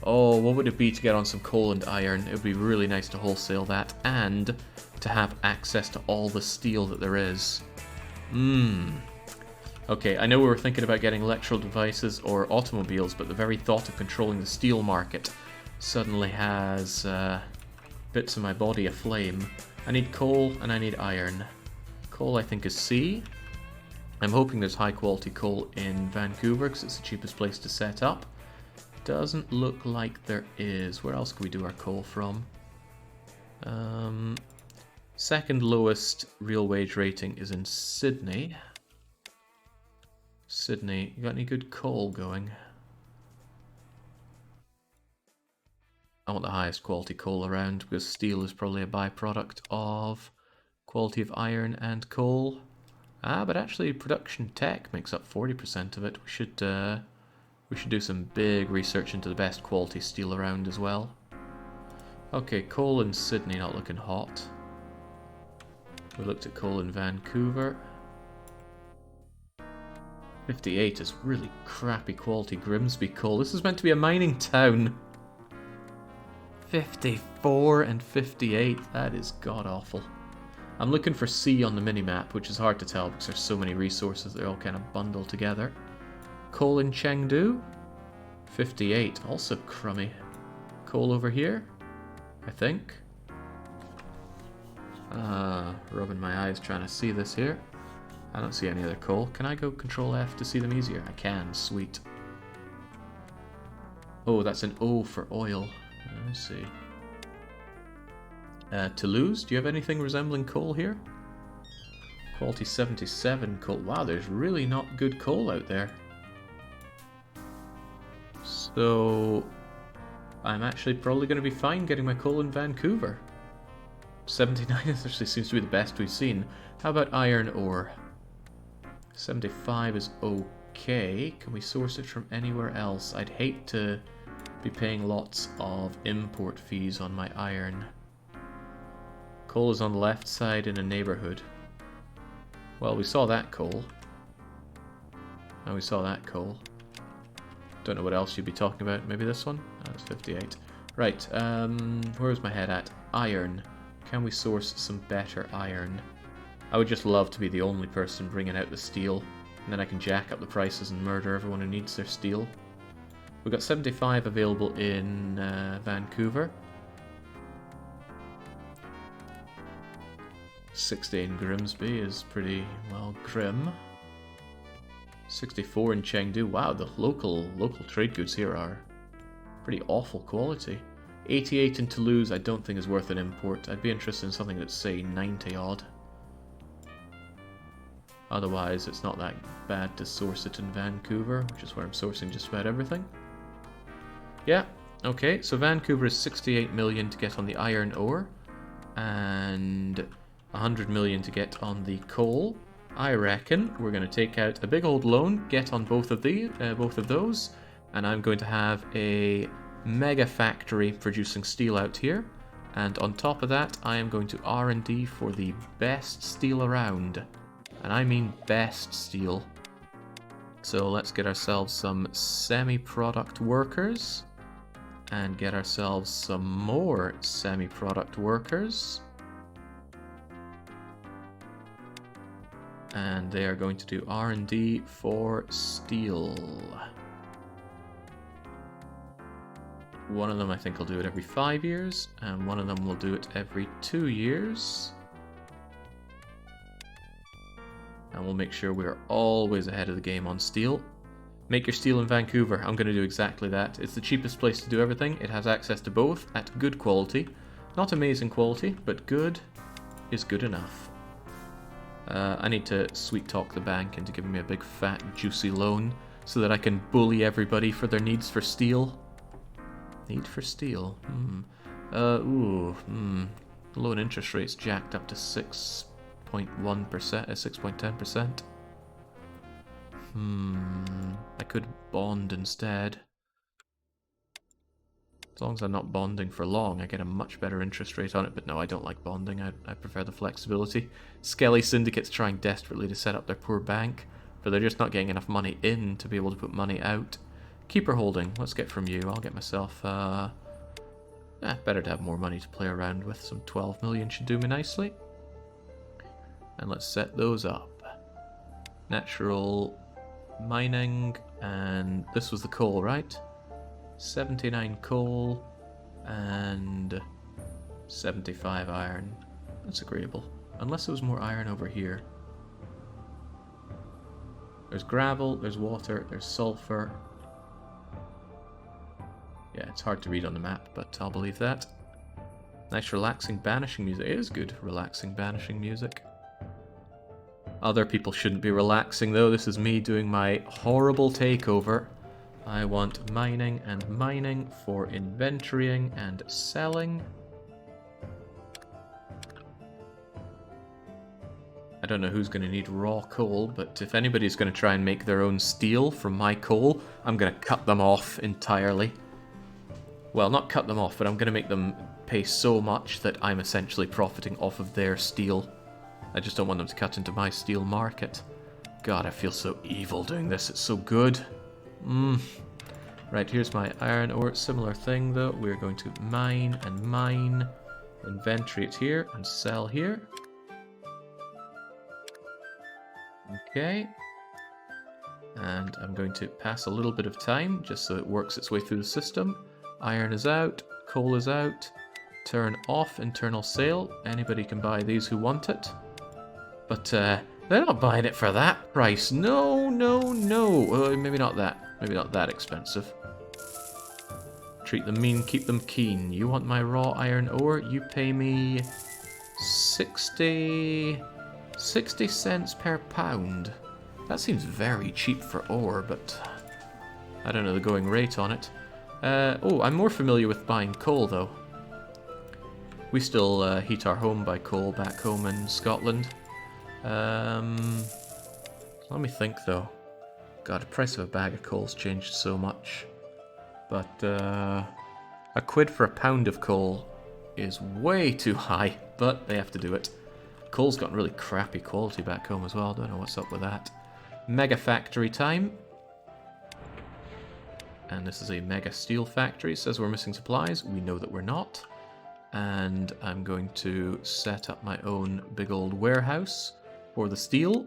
Oh, what would it be to get on some coal and iron? It would be really nice to wholesale that and to have access to all the steel that there is. Okay, I know we were thinking about getting electrical devices or automobiles, but the very thought of controlling the steel market suddenly has bits of my body aflame. I need coal and I need iron. Coal I think is C. I'm hoping there's high quality coal in Vancouver because it's the cheapest place to set up. Doesn't look like there is. Where else can we do our coal from? Second lowest real wage rating is in Sydney. Sydney, you got any good coal going? I want the highest quality coal around because steel is probably a byproduct of quality of iron and coal. But actually production tech makes up 40% of it. We should do some big research into the best quality steel around as well. Okay, coal in Sydney not looking hot. We looked at coal in Vancouver. 58 is really crappy quality Grimsby coal. This is meant to be a mining town. 54 and 58, that is god-awful. I'm looking for C on the minimap, which is hard to tell because there's so many resources, they're all kind of bundled together. Coal in Chengdu, 58, also crummy. Coal over here, I think. Rubbing my eyes trying to see this here. I don't see any other coal. Can I go Control F to see them easier? I can, sweet. Oh, that's an O for oil. I see. Toulouse, do you have anything resembling coal here? Quality 77 coal. Wow, there's really not good coal out there. So I'm actually probably going to be fine getting my coal in Vancouver. 79 actually seems to be the best we've seen. How about iron ore? 75 is okay. Can we source it from anywhere else? I'd hate to be paying lots of import fees on my iron. Coal is on the left side in a neighborhood. Well, we saw that coal. And we saw that coal. Don't know what else you'd be talking about. Maybe this one? That's 58. Right, where's my head at? Iron. Can we source some better iron? I would just love to be the only person bringing out the steel, and then I can jack up the prices and murder everyone who needs their steel. We've got 75 available in Vancouver. 60 in Grimsby is pretty, well, grim. 64 in Chengdu. Wow, the local trade goods here are pretty awful quality. 88 in Toulouse I don't think is worth an import. I'd be interested in something that's, say, 90 odd. Otherwise, it's not that bad to source it in Vancouver, which is where I'm sourcing just about everything. Yeah, okay, so Vancouver is 68 million to get on the iron ore, and 100 million to get on the coal. I reckon we're going to take out a big old loan, get on both of those, and I'm going to have a mega factory producing steel out here. And on top of that, I am going to R&D for the best steel around. And I mean best steel. So let's get ourselves some semi-product workers. And get ourselves some more semi-product workers. And they are going to do R&D for steel. One of them I think will do it every 5 years, and one of them will do it every 2 years. And we'll make sure we're always ahead of the game on steel. Make your steel in Vancouver. I'm going to do exactly that. It's the cheapest place to do everything. It has access to both at good quality. Not amazing quality, but good is good enough. I need to sweet talk the bank into giving me a big fat juicy loan so that I can bully everybody for their needs for steel. Need for steel. Loan interest rates jacked up to 6.1%, 6.10%. I could bond instead. As long as I'm not bonding for long, I get a much better interest rate on it. But no, I don't like bonding. I prefer the flexibility. Skelly syndicates trying desperately to set up their poor bank, but they're just not getting enough money in to be able to put money out. Keep her holding. Let's get from you. I'll get myself... better to have more money to play around with. Some 12 million should do me nicely. And let's set those up. Natural mining, and this was the coal, right? 79 coal and 75 iron. That's agreeable. Unless there was more iron over here. There's gravel, there's water, there's sulfur. Yeah, it's hard to read on the map, but I'll believe that. Nice relaxing banishing music. It is good relaxing banishing music. Other people shouldn't be relaxing though. This is me doing my horrible takeover. I want mining and mining for inventorying and selling. I don't know who's going to need raw coal, but if anybody's going to try and make their own steel from my coal, I'm going to cut them off entirely. Well, not cut them off, but I'm going to make them pay so much that I'm essentially profiting off of their steel. I just don't want them to cut into my steel market. God, I feel so evil doing this. It's so good. Right, here's my iron ore. Similar thing, though. We're going to mine and mine. Inventory it here and sell here. Okay. And I'm going to pass a little bit of time just so it works its way through the system. Iron is out. Coal is out. Turn off internal sale. Anybody can buy these who want it. But they're not buying it for that price. No, no, no. Maybe not that. Maybe not that expensive. Treat them mean, keep them keen. You want my raw iron ore? You pay me 60 cents per pound. That seems very cheap for ore, but I don't know the going rate on it. Oh, I'm more familiar with buying coal, though. We still heat our home by coal back home in Scotland. Let me think, though. God, the price of a bag of coal's changed so much. But a quid for a pound of coal is way too high, but they have to do it. Coal's gotten really crappy quality back home as well. Don't know what's up with that. Mega factory time. And this is a mega steel factory. It says we're missing supplies. We know that we're not. And I'm going to set up my own big old warehouse for the steel.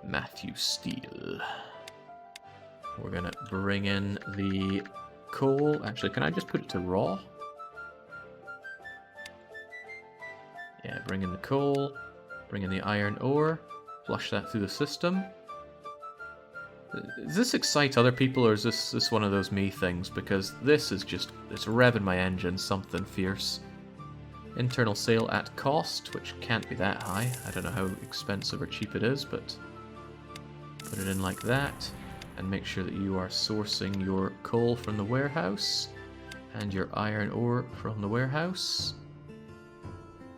Matthew Steel. We're going to bring in the coal. Actually, can I just put it to raw? Yeah, bring in the coal. Bring in the iron ore. Flush that through the system. Does this excite other people, or is this one of those me things? Because this is just, it's revving my engine, something fierce. Internal sale at cost, which can't be that high. I don't know how expensive or cheap it is, but put it in like that. And make sure that you are sourcing your coal from the warehouse and your iron ore from the warehouse.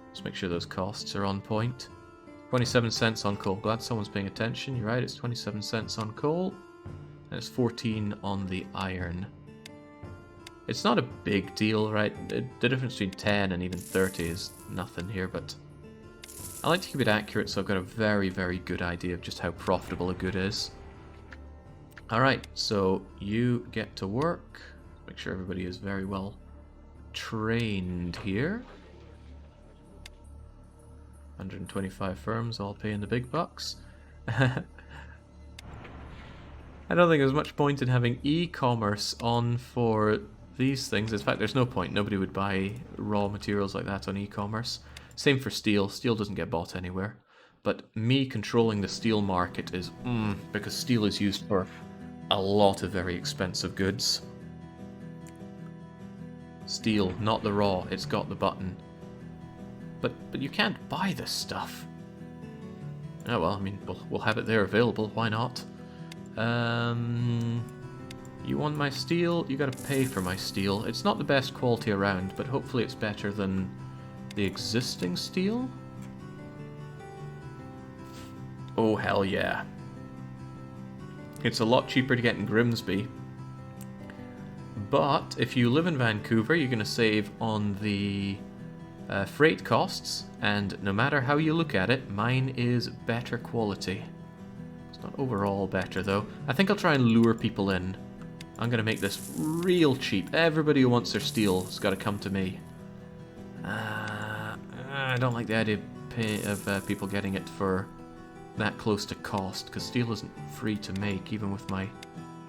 Let's make sure those costs are on point. 27 cents on coal. Glad someone's paying attention. You're right, it's 27 cents on coal. And it's 14 on the iron. It's not a big deal, right? The difference between 10 and even 30 is nothing here, but I like to keep it accurate, so I've got a very, very good idea of just how profitable a good is. Alright, so you get to work. Make sure everybody is very well trained here. 125 firms, all paying the big bucks. I don't think there's much point in having e-commerce on for these things. In fact, there's no point. Nobody would buy raw materials like that on e-commerce. Same for steel. Steel doesn't get bought anywhere. But me controlling the steel market is because steel is used for a lot of very expensive goods. Steel, not the raw. It's got the button. But you can't buy this stuff. Oh well, I mean, we'll have it there available. Why not? You want my steel? You gotta pay for my steel. It's not the best quality around, but hopefully it's better than the existing steel. Oh, hell yeah. It's a lot cheaper to get in Grimsby. But if you live in Vancouver, you're gonna save on the freight costs, and no matter how you look at it, mine is better quality. It's not overall better, though. I think I'll try and lure people in. I'm going to make this real cheap. Everybody who wants their steel has got to come to me. I don't like the idea of people getting it for that close to cost, because steel isn't free to make, even with my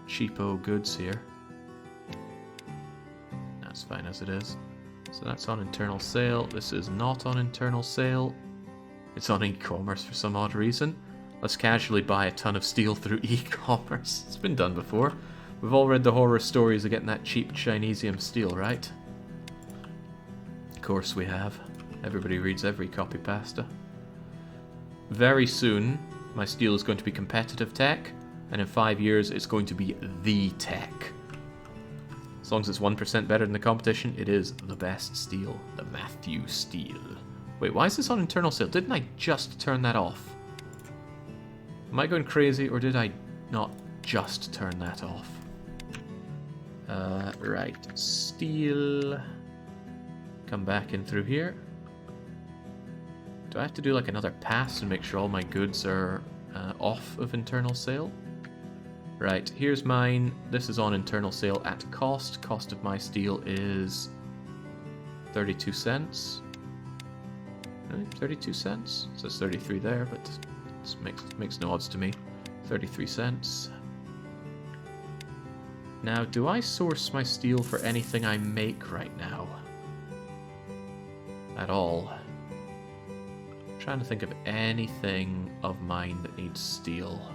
cheapo goods here. That's fine as it is. So that's on internal sale. This is not on internal sale. It's on e-commerce for some odd reason. Let's casually buy a ton of steel through e-commerce. It's been done before. We've all read the horror stories of getting that cheap Chinesium steel, right? Of course we have. Everybody reads every copy pasta. Very soon, my steel is going to be competitive tech, and in 5 years, it's going to be the tech. As long as it's 1% better than the competition, it is the best steel. The Matthew Steel. Wait, why is this on internal sale? Didn't I just turn that off? Am I going crazy, or did I not just turn that off? Right. Steel. Come back in through here. Do I have to do like another pass and make sure all my goods are off of internal sale? Right, here's mine. This is on internal sale at cost. Cost of my steel is 32 cents. 32 cents? It says 33 there, but it makes no odds to me. 33 cents. Now, do I source my steel for anything I make right now? At all? I'm trying to think of anything of mine that needs steel.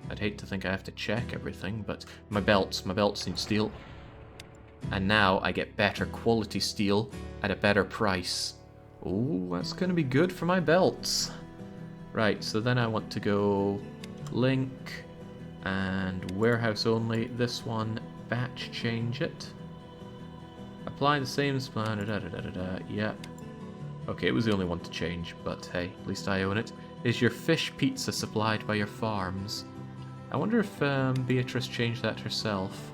I'd hate to think I have to check everything, but my belts need steel. And now I get better quality steel at a better price. Oh, that's going to be good for my belts. Right, so then I want to go link and warehouse only. This one, batch change it. Apply the same plan. Yep. Okay, it was the only one to change, but hey, at least I own it. Is your fish pizza supplied by your farms? I wonder if Beatrice changed that herself.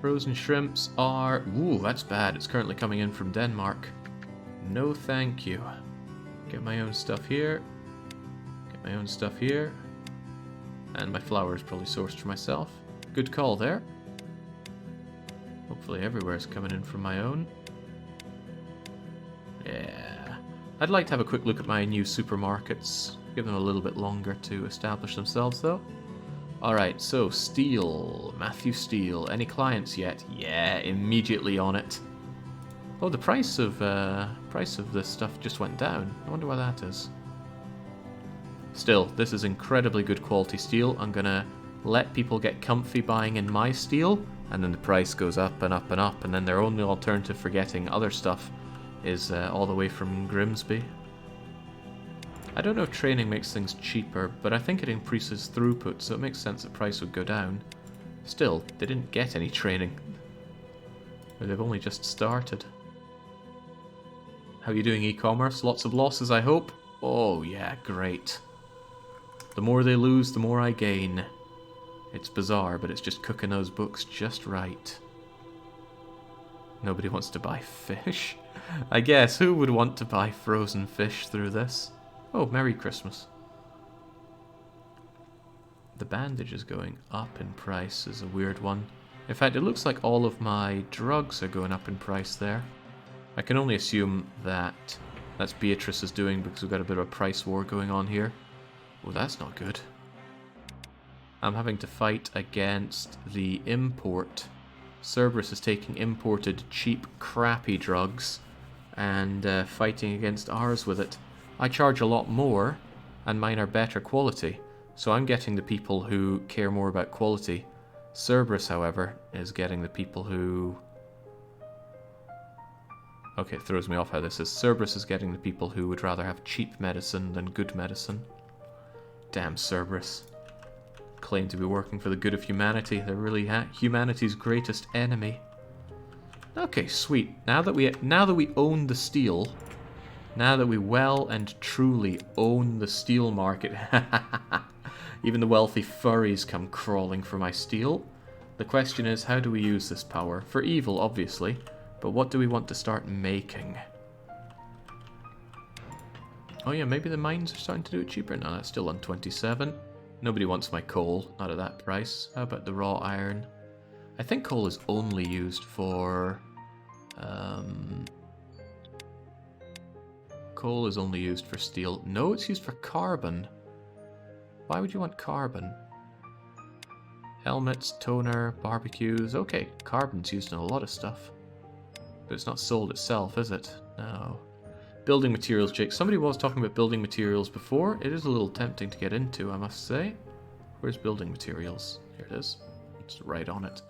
Frozen shrimps are... Ooh, that's bad. It's currently coming in from Denmark. No thank you. Get my own stuff here. Get my own stuff here. And my flour is probably sourced for myself. Good call there. Hopefully everywhere is coming in from my own. Yeah. I'd like to have a quick look at my new supermarkets. Give them a little bit longer to establish themselves, though. Alright, so steel. Matthew Steel. Any clients yet? Yeah, immediately on it. Oh, the price of this stuff just went down. I wonder why that is. Still, this is incredibly good quality steel. I'm gonna let people get comfy buying in my steel, and then the price goes up and up and up, and then their only alternative for getting other stuff is all the way from Grimsby. I don't know if training makes things cheaper, but I think it increases throughput, so it makes sense the price would go down. Still, they didn't get any training. Or they've only just started. How are you doing, e-commerce? Lots of losses, I hope? Oh yeah, great. The more they lose, the more I gain. It's bizarre, but it's just cooking those books just right. Nobody wants to buy fish. I guess, who would want to buy frozen fish through this? Oh, Merry Christmas. The bandage is going up in price is a weird one. In fact, it looks like all of my drugs are going up in price there. I can only assume that that's Beatrice is doing because we've got a bit of a price war going on here. Oh, that's not good. I'm having to fight against the import. Cerberus is taking imported, cheap, crappy drugs and fighting against ours with it. I charge a lot more, and mine are better quality, so I'm getting the people who care more about quality. Cerberus, however, is getting the people who... Okay, it throws me off how this is. Cerberus is getting the people who would rather have cheap medicine than good medicine. Damn Cerberus. Claim to be working for the good of humanity. They're really humanity's greatest enemy. Okay, sweet. Now that we own the steel... Now that we well and truly own the steel market, even the wealthy furries come crawling for my steel. The question is, how do we use this power? For evil, obviously, but what do we want to start making? Oh yeah, maybe the mines are starting to do it cheaper now. That's still on 27. Nobody wants my coal, not at that price. How about the raw iron? I think coal is only used for... coal is only used for steel. No, it's used for carbon. Why would you want carbon? Helmets, toner, barbecues. Okay, carbon's used in a lot of stuff. But it's not sold itself, is it? No. Building materials, Jake. Somebody was talking about building materials before. It is a little tempting to get into, I must say. Where's building materials? Here it is. It's right on it.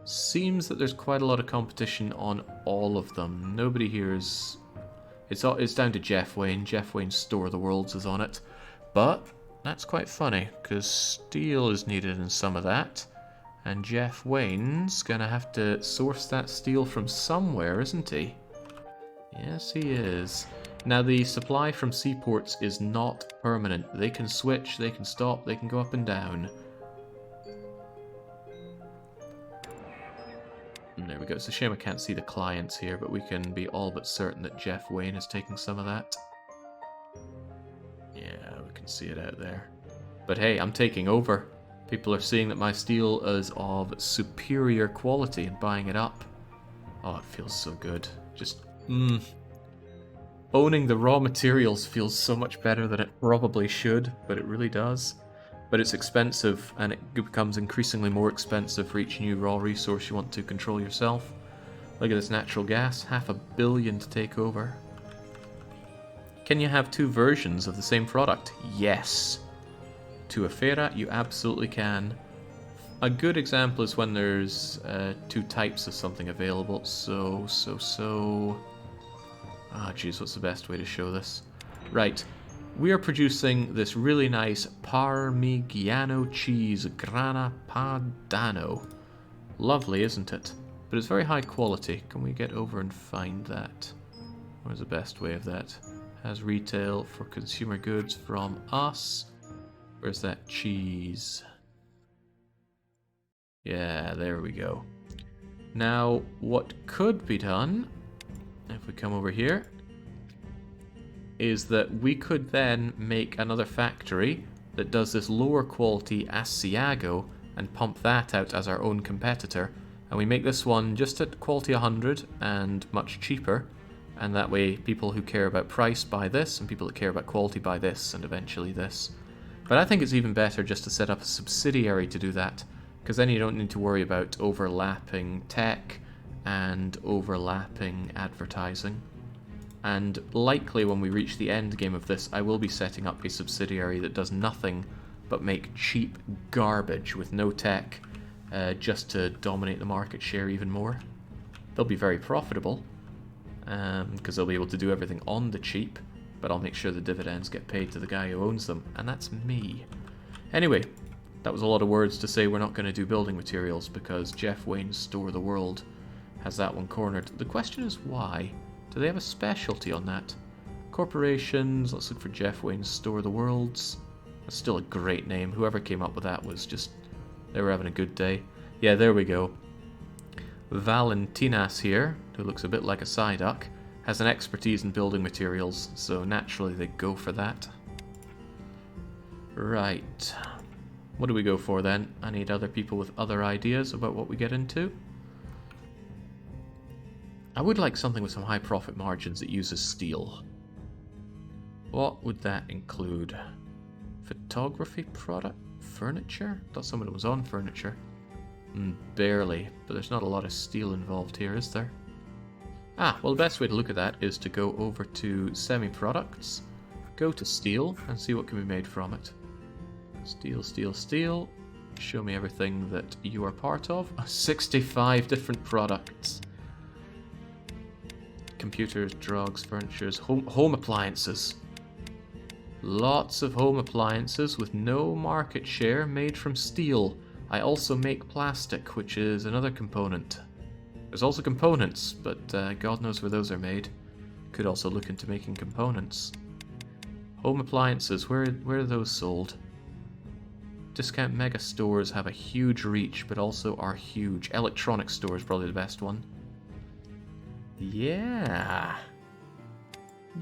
Seems that there's quite a lot of competition on all of them. Nobody here is... It's down to Jeff Wayne. Jeff Wayne's Store of the Worlds is on it. But that's quite funny, because steel is needed in some of that. And Jeff Wayne's gonna have to source that steel from somewhere, isn't he? Yes, he is. Now, the supply from seaports is not permanent. They can switch, they can stop, they can go up and down. And there we go. It's a shame I can't see the clients here, but we can be all but certain that Jeff Wayne is taking some of that. Yeah, we can see it out there. But hey, I'm taking over. People are seeing that my steel is of superior quality and buying it up. Oh, it feels so good. Just, owning the raw materials feels so much better than it probably should, but it really does. But it's expensive, and it becomes increasingly more expensive for each new raw resource you want to control yourself. Look at this natural gas, $500 million to take over. Can you have two versions of the same product? Yes. To Afera, you absolutely can. A good example is when there's two types of something available. Ah, geez, what's the best way to show this? Right. We are producing this really nice Parmigiano cheese, Grana Padano. Lovely, isn't it? But it's very high quality. Can we get over and find that? Where's the best way of that? Has retail for consumer goods from us. Where's that cheese? Yeah, there we go. Now, what could be done, if we come over here, is that we could then make another factory that does this lower quality Asiago and pump that out as our own competitor. And we make this one just at quality 100 and much cheaper. And that way people who care about price buy this, and people that care about quality buy this, and eventually this. But I think it's even better just to set up a subsidiary to do that, because then you don't need to worry about overlapping tech and overlapping advertising. And likely when we reach the end game of this, I will be setting up a subsidiary that does nothing but make cheap garbage with no tech, just to dominate the market share even more. They'll be very profitable, because they'll be able to do everything on the cheap, but I'll make sure the dividends get paid to the guy who owns them, and that's me. Anyway, that was a lot of words to say we're not going to do building materials, because Jeff Wayne's Store of the World has that one cornered. The question is why? Do they have a specialty on that? Corporations, let's look for Jeff Wayne's Store of the Worlds. That's still a great name. Whoever came up with that was just... they were having a good day. Yeah, there we go. Valentinas here, who looks a bit like a Psyduck, has an expertise in building materials, so naturally they go for that. Right. What do we go for then? I need other people with other ideas about what we get into. I would like something with some high profit margins that uses steel. What would that include? Photography product? Furniture? Thought someone was on furniture. Barely, but there's not a lot of steel involved here, is there? Ah, well, the best way to look at that is to go over to semi-products, go to steel, and see what can be made from it. Steel, steel, steel. Show me everything that you are part of. 65 different products. Computers, drugs, furnitures, home appliances. Lots of home appliances with no market share made from steel. I also make plastic, which is another component. There's also components, but God knows where those are made. Could also look into making components. Home appliances, where are those sold? Discount mega stores have a huge reach, but also are huge. Electronic stores, probably the best one. Yeah,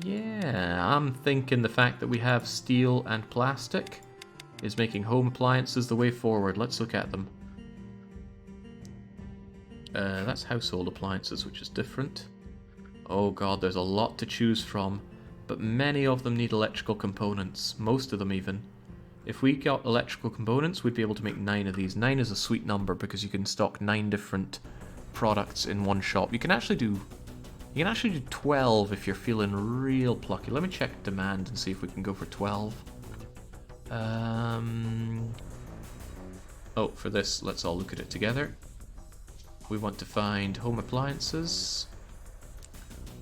I'm thinking the fact that we have steel and plastic Is making home appliances the way forward? Let's look at them. That's household appliances, which is different. Oh god, there's a lot to choose from, but many of them need electrical components, most of them even. If we got electrical components, we'd be able to make 9 of these. 9 is a sweet number because you can stock 9 different products in one shop. You can actually do 12 if you're feeling real plucky. Let me check demand and see if we can go for 12. Oh, for this, let's all look at it together. We want to find home appliances.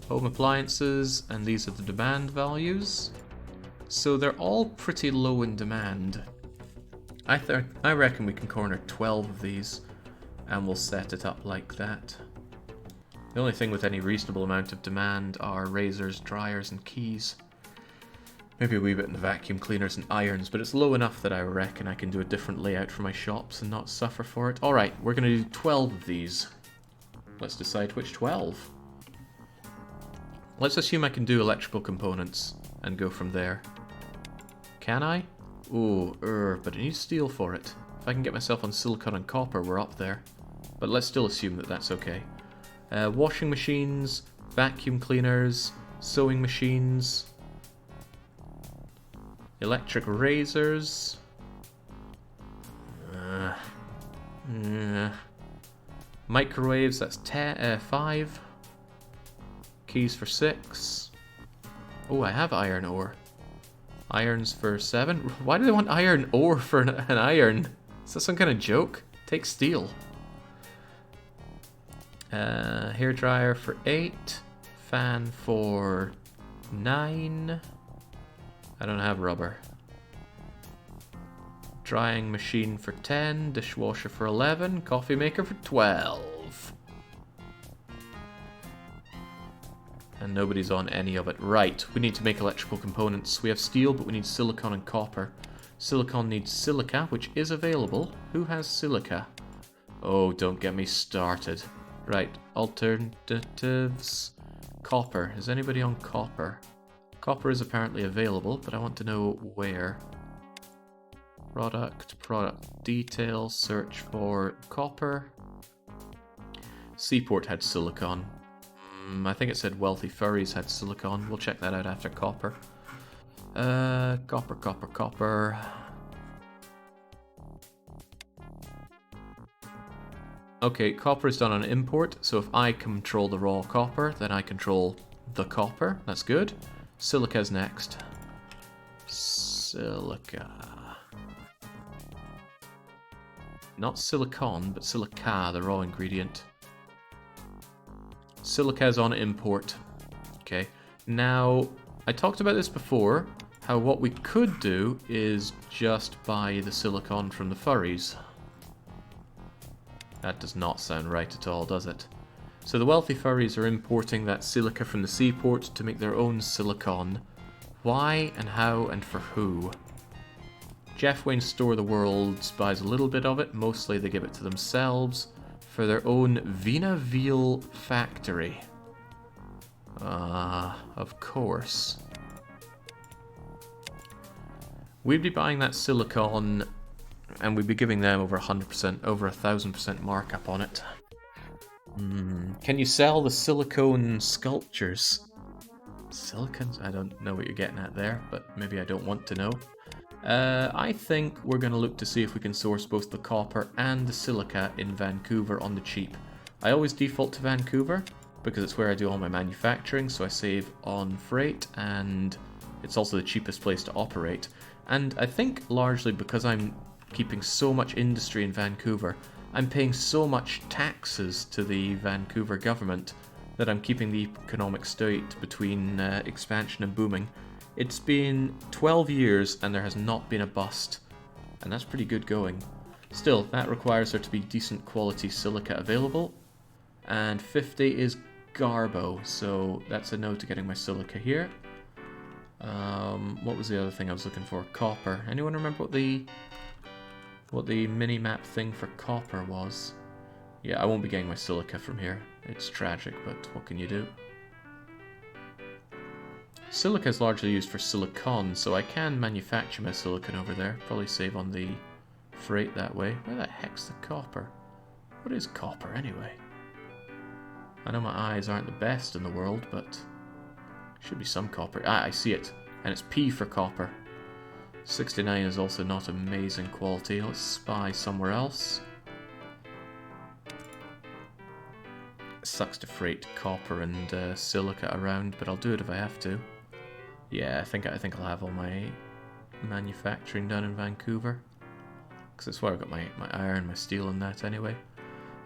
Home appliances, and these are the demand values. So they're all pretty low in demand. I reckon we can corner 12 of these, and we'll set it up like that. The only thing with any reasonable amount of demand are razors, dryers, and keys. Maybe a wee bit in the vacuum cleaners and irons, but it's low enough that I reckon I can do a different layout for my shops and not suffer for it. Alright, we're going to do 12 of these. Let's decide which 12. Let's assume I can do electrical components and go from there. Can I? Ooh, but I need steel for it. If I can get myself on silicon and copper, we're up there. But let's still assume that that's okay. Washing machines, vacuum cleaners, sewing machines, electric razors. Microwaves, that's 5. Keys for 6. Oh, I have iron ore. Irons for 7. Why do they want iron ore for an iron? Is that some kind of joke? Take steel. Hairdryer for 8. Fan for 9. I don't have rubber. Drying machine for 10. Dishwasher for 11. Coffee maker for 12. And nobody's on any of it. Right, we need to make electrical components. We have steel, but we need silicon and copper. Silicon needs silica, which is available. Who has silica? Oh, don't get me started. Right, alternatives. Copper. Is anybody on copper? Copper is apparently available, but I want to know where. Product details, search for copper. Seaport had silicon. I think it said Wealthy Furries had silicon. We'll check that out after copper. Copper. Okay, copper is done on import, so if I control the raw copper, then I control the copper. That's good. Silica's next. Silica. Not silicon, but silica, the raw ingredient. Silica is on import. Okay. Now, I talked about this before, how what we could do is just buy the silicon from the furries. That does not sound right at all, does it? So the wealthy furries are importing that silica from the seaport to make their own silicon. Why and how and for who? Jeff Wayne's Store of the World buys a little bit of it. Mostly they give it to themselves for their own Vina Veal factory. Of course. We'd be buying that silicon and we'd be giving them over 100%, over 1,000% markup on it. Can you sell the silicone sculptures? Silicons? I don't know what you're getting at there, but maybe I don't want to know. I think we're going to look to see if we can source both the copper and the silica in Vancouver on the cheap. I always default to Vancouver because it's where I do all my manufacturing, so I save on freight and it's also the cheapest place to operate. And I think largely because I'm keeping so much industry in Vancouver, I'm paying so much taxes to the Vancouver government that I'm keeping the economic state between expansion and booming. It's been 12 years and there has not been a bust, and that's pretty good going. Still, that requires there to be decent quality silica available, and 50 is Garbo, so that's a no to getting my silica here. What was the other thing I was looking for? Copper. Anyone remember what the mini-map thing for copper was? Yeah, I won't be getting my silica from here. It's tragic, but what can you do? Silica is largely used for silicon, so I can manufacture my silicon over there. Probably save on the freight that way. Where the heck's the copper? What is copper anyway? I know my eyes aren't the best in the world, but should be some copper. Ah, I see it. And it's P for copper. 69 is also not amazing quality. Let's spy somewhere else. It sucks to freight copper and silica around, but I'll do it if I have to. Yeah, I think I'll have all my manufacturing done in Vancouver. Because that's where I've got my iron, my steel and that anyway.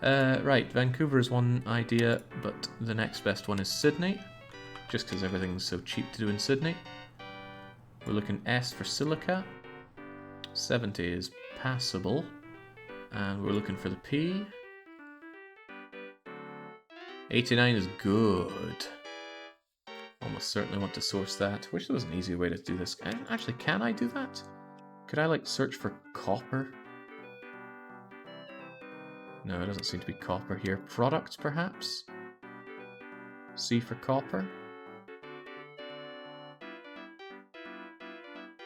Right, Vancouver is one idea, but the next best one is Sydney. Just because everything's so cheap to do in Sydney. We're looking S for silica. 70 is passable. And we're looking for the P. 89 is good. Almost certainly want to source that. Wish there was an easy way to do this. Actually, can I do that? Could I, like, search for copper? No, it doesn't seem to be copper here. Products, perhaps? C for copper?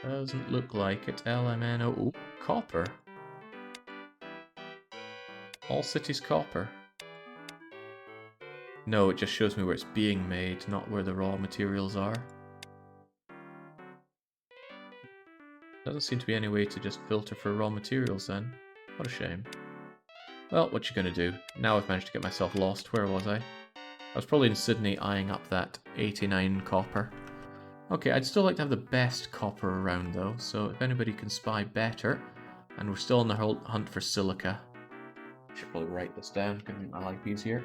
Doesn't look like it. LMNO. Ooh, copper. All cities copper. No, it just shows me where it's being made, not where the raw materials are. Doesn't seem to be any way to just filter for raw materials then. What a shame. Well, what you gonna do? Now I've managed to get myself lost. Where was I? I was probably in Sydney eyeing up that 89 copper. Okay, I'd still like to have the best copper around though, so if anybody can spy better, and we're still on the hunt for silica. I should probably write this down, because I like these here.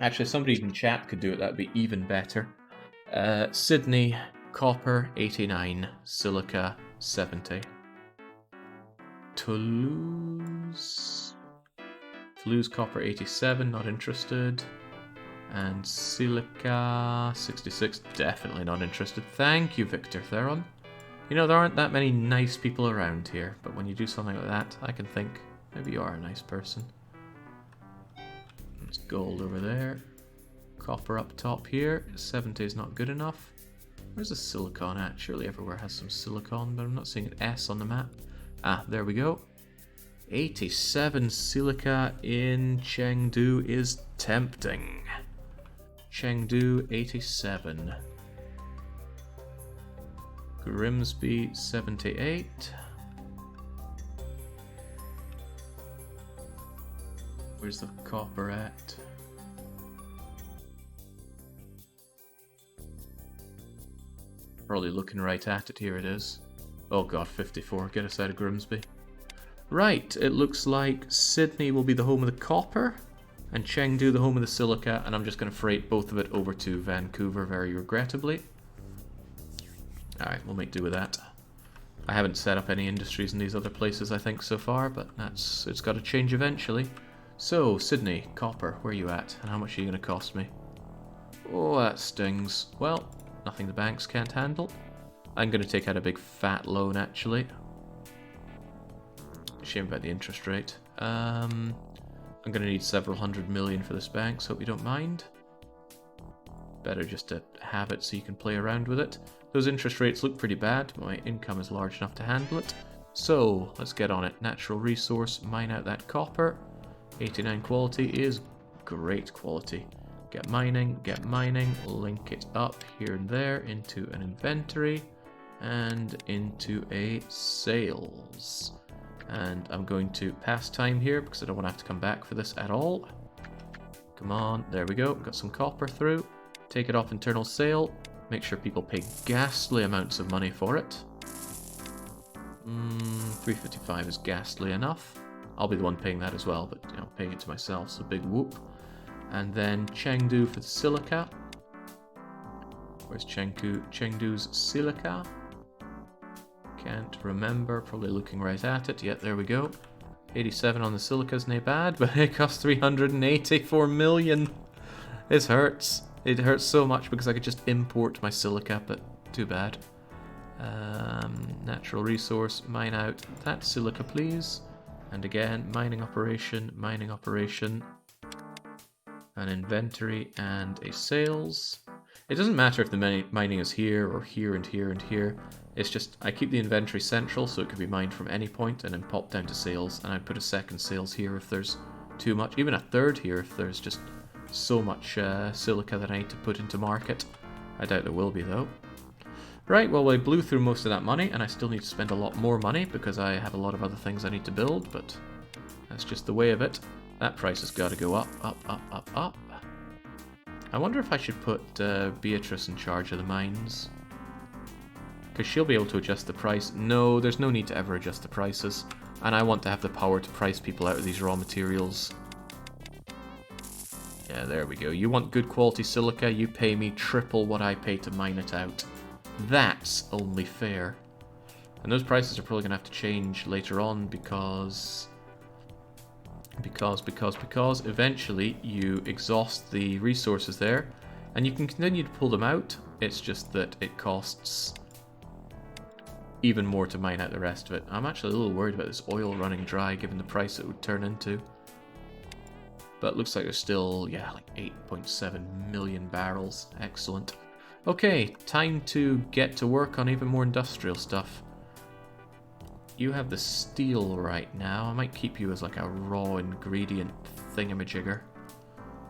Actually, if somebody in chat could do it, that'd be even better. Sydney, copper 89, silica 70. Toulouse, copper 87, not interested. And silica 66, definitely not interested. Thank you, Victor Theron. You know, there aren't that many nice people around here, but when you do something like that, I can think, maybe you are a nice person. There's gold over there. Copper up top here. 70 is not good enough. Where's the silicon at? Surely everywhere has some silicon, but I'm not seeing an S on the map. Ah, there we go. 87 silica in Chengdu is tempting. Chengdu 87. Grimsby 78. Where's the copper at? Probably looking right at it. Here it is. Oh god, 54. Get us out of Grimsby. Right, it looks like Sydney will be the home of the copper, and Chengdu the home of the silica, and I'm just going to freight both of it over to Vancouver very regrettably. Alright, we'll make do with that. I haven't set up any industries in these other places, I think, so far, but it's got to change eventually. So, Sydney, copper, where are you at? And how much are you going to cost me? Oh, that stings. Well, nothing the banks can't handle. I'm going to take out a big fat loan, actually. Shame about the interest rate. I'm going to need several $100 million for this bank, so hope you don't mind. Better just to have it so you can play around with it. Those interest rates look pretty bad. My income is large enough to handle it. So, let's get on it. Natural resource, mine out that copper. 89 quality is great quality. Get mining, link it up here and there into an inventory and into a sales. And I'm going to pass time here because I don't want to have to come back for this at all. Come on, there we go. Got some copper through. Take it off internal sale. Make sure people pay ghastly amounts of money for it. 355 is ghastly enough. I'll be the one paying that as well, but you know, paying it to myself, so big whoop. And then Chengdu for the silica. Where's Chengdu's silica? Can't remember, probably looking right at it. Yep, there we go. 87 on the silica's nae bad, but it costs 384 million. This hurts. It hurts so much because I could just import my silica, but too bad. Natural resource, mine out that silica, please. And again, mining operation, an inventory, and a sales. It doesn't matter if the mining is here or here and here and here. It's just I keep the inventory central so it can be mined from any point and then pop down to sales. And I put a second sales here if there's too much, even a third here if there's just so much silica that I need to put into market. I doubt there will be though. Right, well I blew through most of that money and I still need to spend a lot more money because I have a lot of other things I need to build, but that's just the way of it. That price has got to go up, up, up, up, up. I wonder if I should put Beatrice in charge of the mines. Because she'll be able to adjust the price. No, there's no need to ever adjust the prices. And I want to have the power to price people out of these raw materials. Yeah, there we go. You want good quality silica, you pay me triple what I pay to mine it out. That's only fair. And those prices are probably going to have to change later on because eventually you exhaust the resources there and you can continue to pull them out. It's just that it costs even more to mine out the rest of it. I'm actually a little worried about this oil running dry given the price it would turn into. But it looks like there's still, yeah, like 8.7 million barrels. Excellent. Okay, time to get to work on even more industrial stuff. You have the steel right now. I might keep you as like a raw ingredient thingamajigger.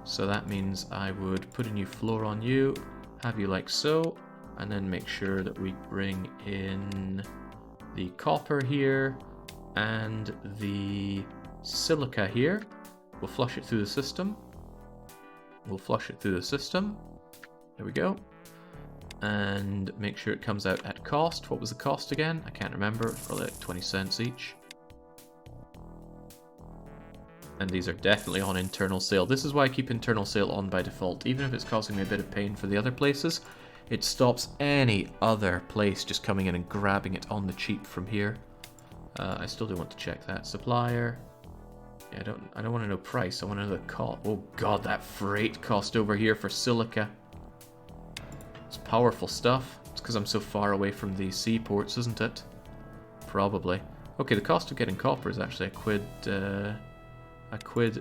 So that means I would put a new floor on you, have you like so, and then make sure that we bring in the copper here and the silica here. We'll flush it through the system. There we go. And make sure it comes out at cost. What was the cost again? I can't remember. It's probably like 20 cents each. And these are definitely on internal sale. This is why I keep internal sale on by default. Even if it's causing me a bit of pain for the other places, it stops any other place just coming in and grabbing it on the cheap from here. I still do want to check that. Supplier. Yeah, I don't want to know price. I want to know the cost. Oh god, that freight cost over here for silica. It's powerful stuff. It's because I'm so far away from the seaports, isn't it? Probably. Okay, the cost of getting copper is actually a quid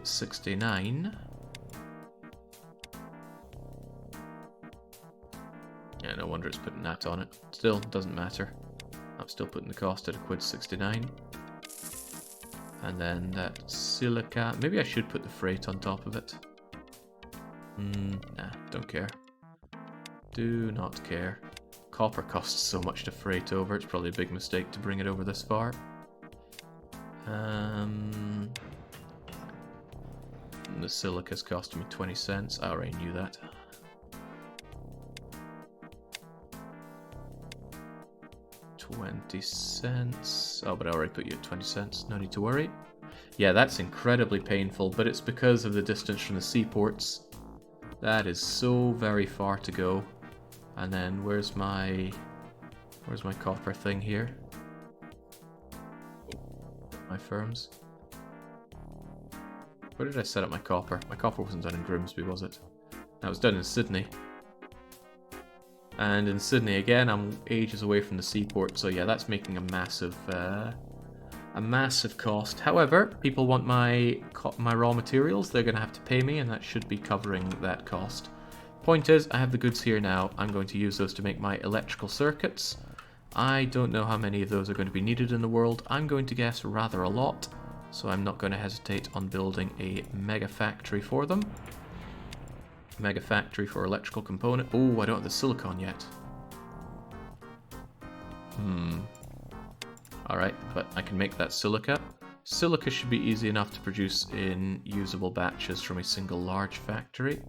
69. Yeah, no wonder it's putting that on it. Still, doesn't matter. I'm still putting the cost at a quid 69. And then that silica. Maybe I should put the freight on top of it. Nah, don't care. Do not care. Copper costs so much to freight over, it's probably a big mistake to bring it over this far. The silica's costing me 20 cents. I already knew that. $0.20. Oh, but I already put you at 20 cents. No need to worry. Yeah, that's incredibly painful, but it's because of the distance from the seaports. That is so very far to go. And then where's my copper thing here? My firms. Where did I set up my copper? My copper wasn't done in Grimsby, was it? That was done in Sydney. And in Sydney again, I'm ages away from the seaport, so yeah, that's making a massive cost. However, people want my raw materials. They're going to have to pay me, and that should be covering that cost. Point is, I have the goods here now. I'm going to use those to make my electrical circuits. I don't know how many of those are going to be needed in the world. I'm going to guess rather a lot, so I'm not going to hesitate on building a mega factory for them. Mega factory for electrical component. Oh, I don't have the silicon yet. Alright, but I can make that silica. Silica should be easy enough to produce in usable batches from a single large factory.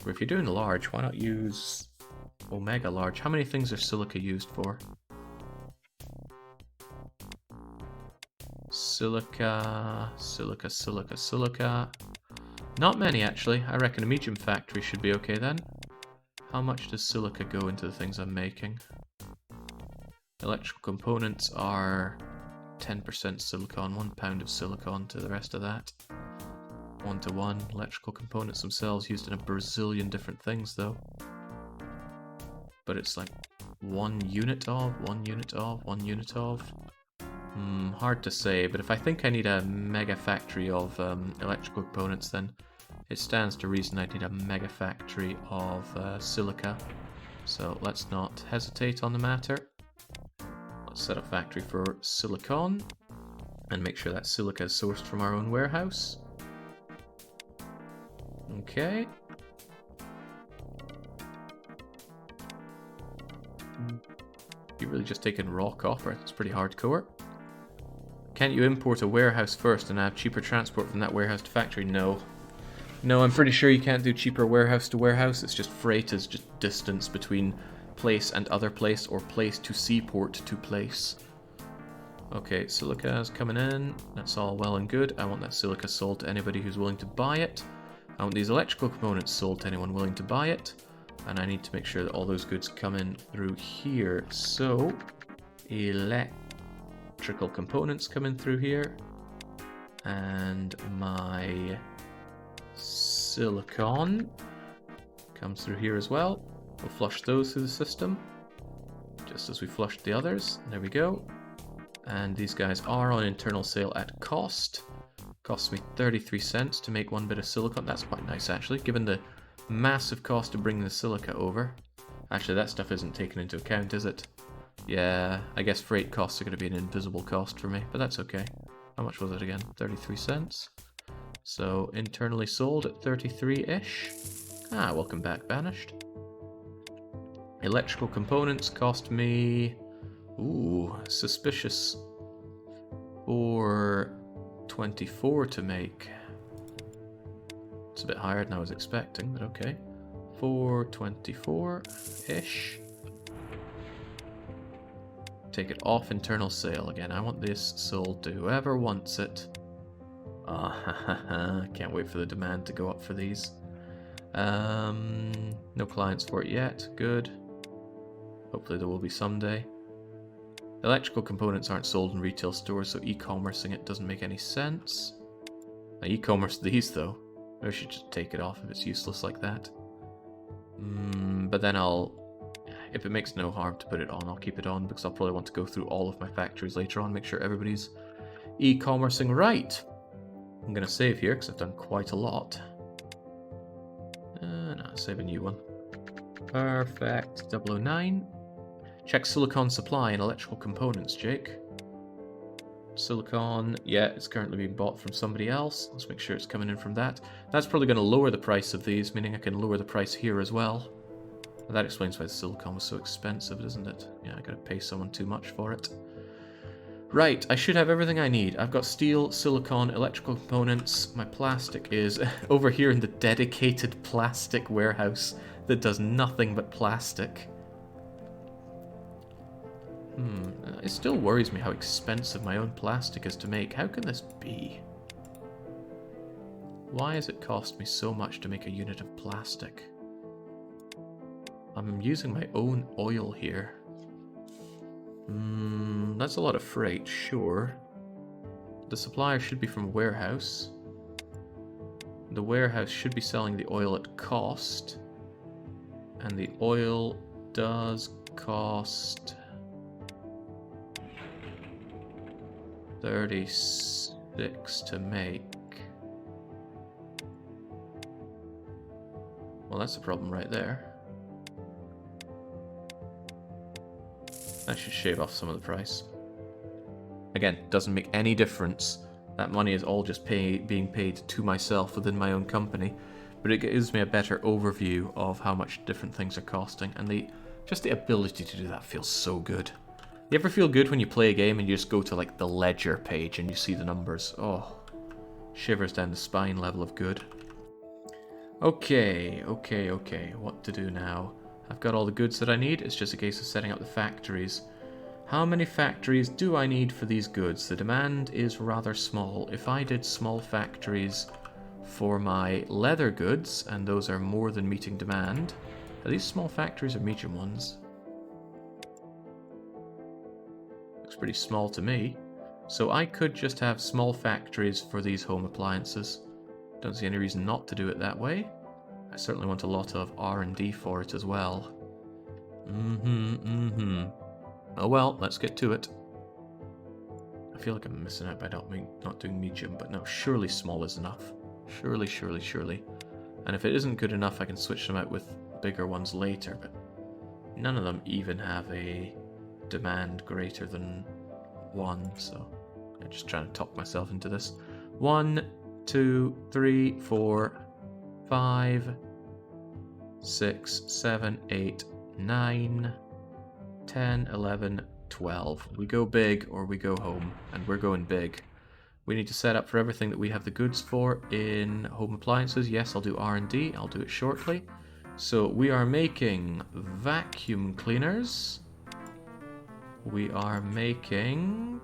Or if you're doing large, why not use omega large? How many things are silica used for? Silica, silica, silica, silica. Not many, actually. I reckon a medium factory should be okay then. How much does silica go into the things I'm making? Electrical components are 10% silicon, 1 pound of silicon to the rest of that. 1-to-1. Electrical components themselves used in a Brazilian different things, though. But it's like 1 unit of, 1 unit of, 1 unit of. Hard to say, but if I think I need a mega factory of electrical components, then it stands to reason I need a mega factory of silica. So let's not hesitate on the matter. Let's set up factory for silicon and make sure that silica is sourced from our own warehouse. Okay. You're really just taking raw copper. It's pretty hardcore. Can't you import a warehouse first and have cheaper transport from that warehouse to factory? No. No, I'm pretty sure you can't do cheaper warehouse to warehouse. It's just freight is just distance between place and other place, or place to seaport to place. Okay, silica is coming in. That's all well and good. I want that silica sold to anybody who's willing to buy it. I want these electrical components sold to anyone willing to buy it. And I need to make sure that all those goods come in through here. So, electrical components come in through here. And my silicon comes through here as well. We'll flush those through the system, just as we flushed the others. There we go. And these guys are on internal sale at cost. Costs me 33 cents to make one bit of silicon. That's quite nice, actually, given the massive cost to bring the silica over. Actually, that stuff isn't taken into account, is it? Yeah, I guess freight costs are going to be an invisible cost for me, but that's okay. How much was it again? 33 cents. So, internally sold at 33-ish. Ah, welcome back, Banished. Electrical components cost me... Ooh, suspicious. 424 to make. It's a bit higher than I was expecting, but okay. 424-ish. Take it off internal sale again. I want this sold to whoever wants it. Can't wait for the demand to go up for these. No clients for it yet. Good. Hopefully there will be someday. Electrical components aren't sold in retail stores, so e-commercing it doesn't make any sense. I e-commerce these though. Maybe I should just take it off if it's useless like that. But then if it makes no harm to put it on, I'll keep it on, because I'll probably want to go through all of my factories later on, make sure everybody's e-commercing right. I'm going to save here because I've done quite a lot. No, save a new one. Perfect. 009. Check silicon supply and electrical components, Jake. Silicon, yeah, it's currently being bought from somebody else. Let's make sure it's coming in from that. That's probably going to lower the price of these, meaning I can lower the price here as well. That explains why the silicon was so expensive, doesn't it? Yeah, I gotta pay someone too much for it. Right, I should have everything I need. I've got steel, silicon, electrical components. My plastic is over here in the dedicated plastic warehouse that does nothing but plastic. It still worries me how expensive my own plastic is to make. How can this be? Why has it cost me so much to make a unit of plastic? I'm using my own oil here. That's a lot of freight, sure. The supplier should be from a warehouse. The warehouse should be selling the oil at cost. And the oil does cost 36 to make. Well, that's a problem right there. That should shave off some of the price. Again, doesn't make any difference. That money is all just being paid to myself within my own company. But it gives me a better overview of how much different things are costing. And just the ability to do that feels so good. You ever feel good when you play a game and you just go to like the ledger page and you see the numbers? Oh, shivers down the spine level of good. Okay. What to do now? I've got all the goods that I need. It's just a case of setting up the factories. How many factories do I need for these goods? The demand is rather small. If I did small factories for my leather goods, and those are more than meeting demand. Are these small factories or medium ones? Looks pretty small to me. So I could just have small factories for these home appliances. Don't see any reason not to do it that way. I certainly want a lot of R&D for it as well. Oh well, let's get to it. I feel like I'm missing out by not doing medium, but no, surely small is enough. Surely, surely, surely. And if it isn't good enough, I can switch them out with bigger ones later, but none of them even have a demand greater than 1, so I'm just trying to talk myself into this. 1, 2, 3, 4, 5, 6, 7, 8, 9, 10, 11, 12. We go big or we go home, and we're going big. We need to set up for everything that we have the goods for in home appliances. Yes, I'll do R&D. I'll do it shortly. So we are making vacuum cleaners. We are making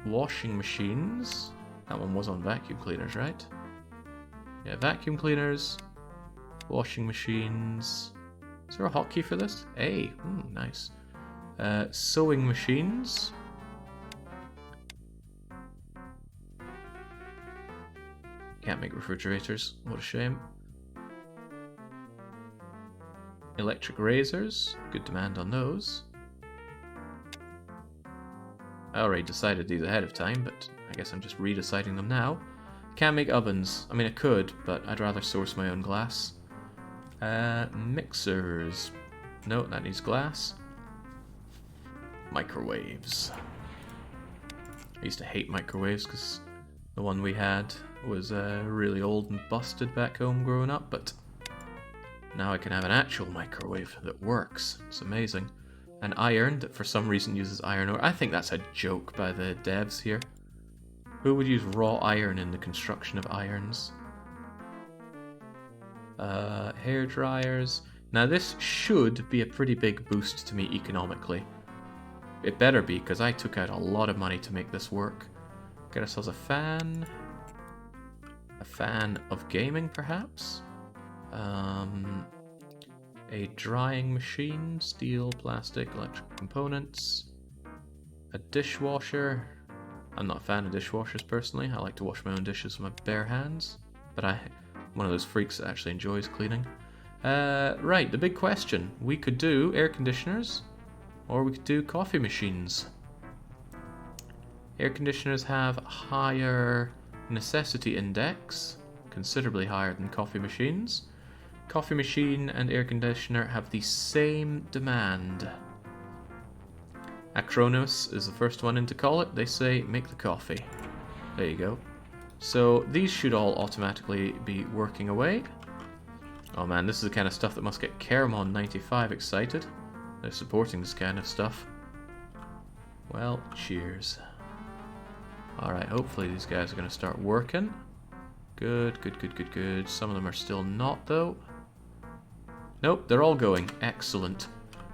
washing machines. That one was on vacuum cleaners, right? Yeah, vacuum cleaners, washing machines. Is there a hotkey for this? A. Nice. Sewing machines. Can't make refrigerators. What a shame. Electric razors. Good demand on those. I already decided these ahead of time, but I guess I'm just redeciding them now. Can't make ovens. I mean, I could, but I'd rather source my own glass. Mixers. No, that needs glass. Microwaves. I used to hate microwaves because the one we had was really old and busted back home growing up, but now I can have an actual microwave that works. It's amazing. An iron that for some reason uses iron ore. I think that's a joke by the devs here. Who would use raw iron in the construction of irons? Hair dryers. Now this should be a pretty big boost to me economically. It better be, because I took out a lot of money to make this work. Get ourselves a fan. A fan of gaming, perhaps? A drying machine, steel, plastic, electrical components. A dishwasher. I'm not a fan of dishwashers personally. I like to wash my own dishes with my bare hands. But I'm one of those freaks that actually enjoys cleaning. Right, the big question. We could do air conditioners, or we could do coffee machines. Air conditioners have a higher necessity index, considerably higher than coffee machines. Coffee machine and air conditioner have the same demand. Acronis is the first one in to call it. They say, make the coffee. There you go. So these should all automatically be working away. Oh man, this is the kind of stuff that must get Caramon95 excited. They're supporting this kind of stuff. Well, cheers. Alright, hopefully these guys are going to start working. Good, good, good, good, good. Some of them are still not, though. Nope, they're all going. Excellent.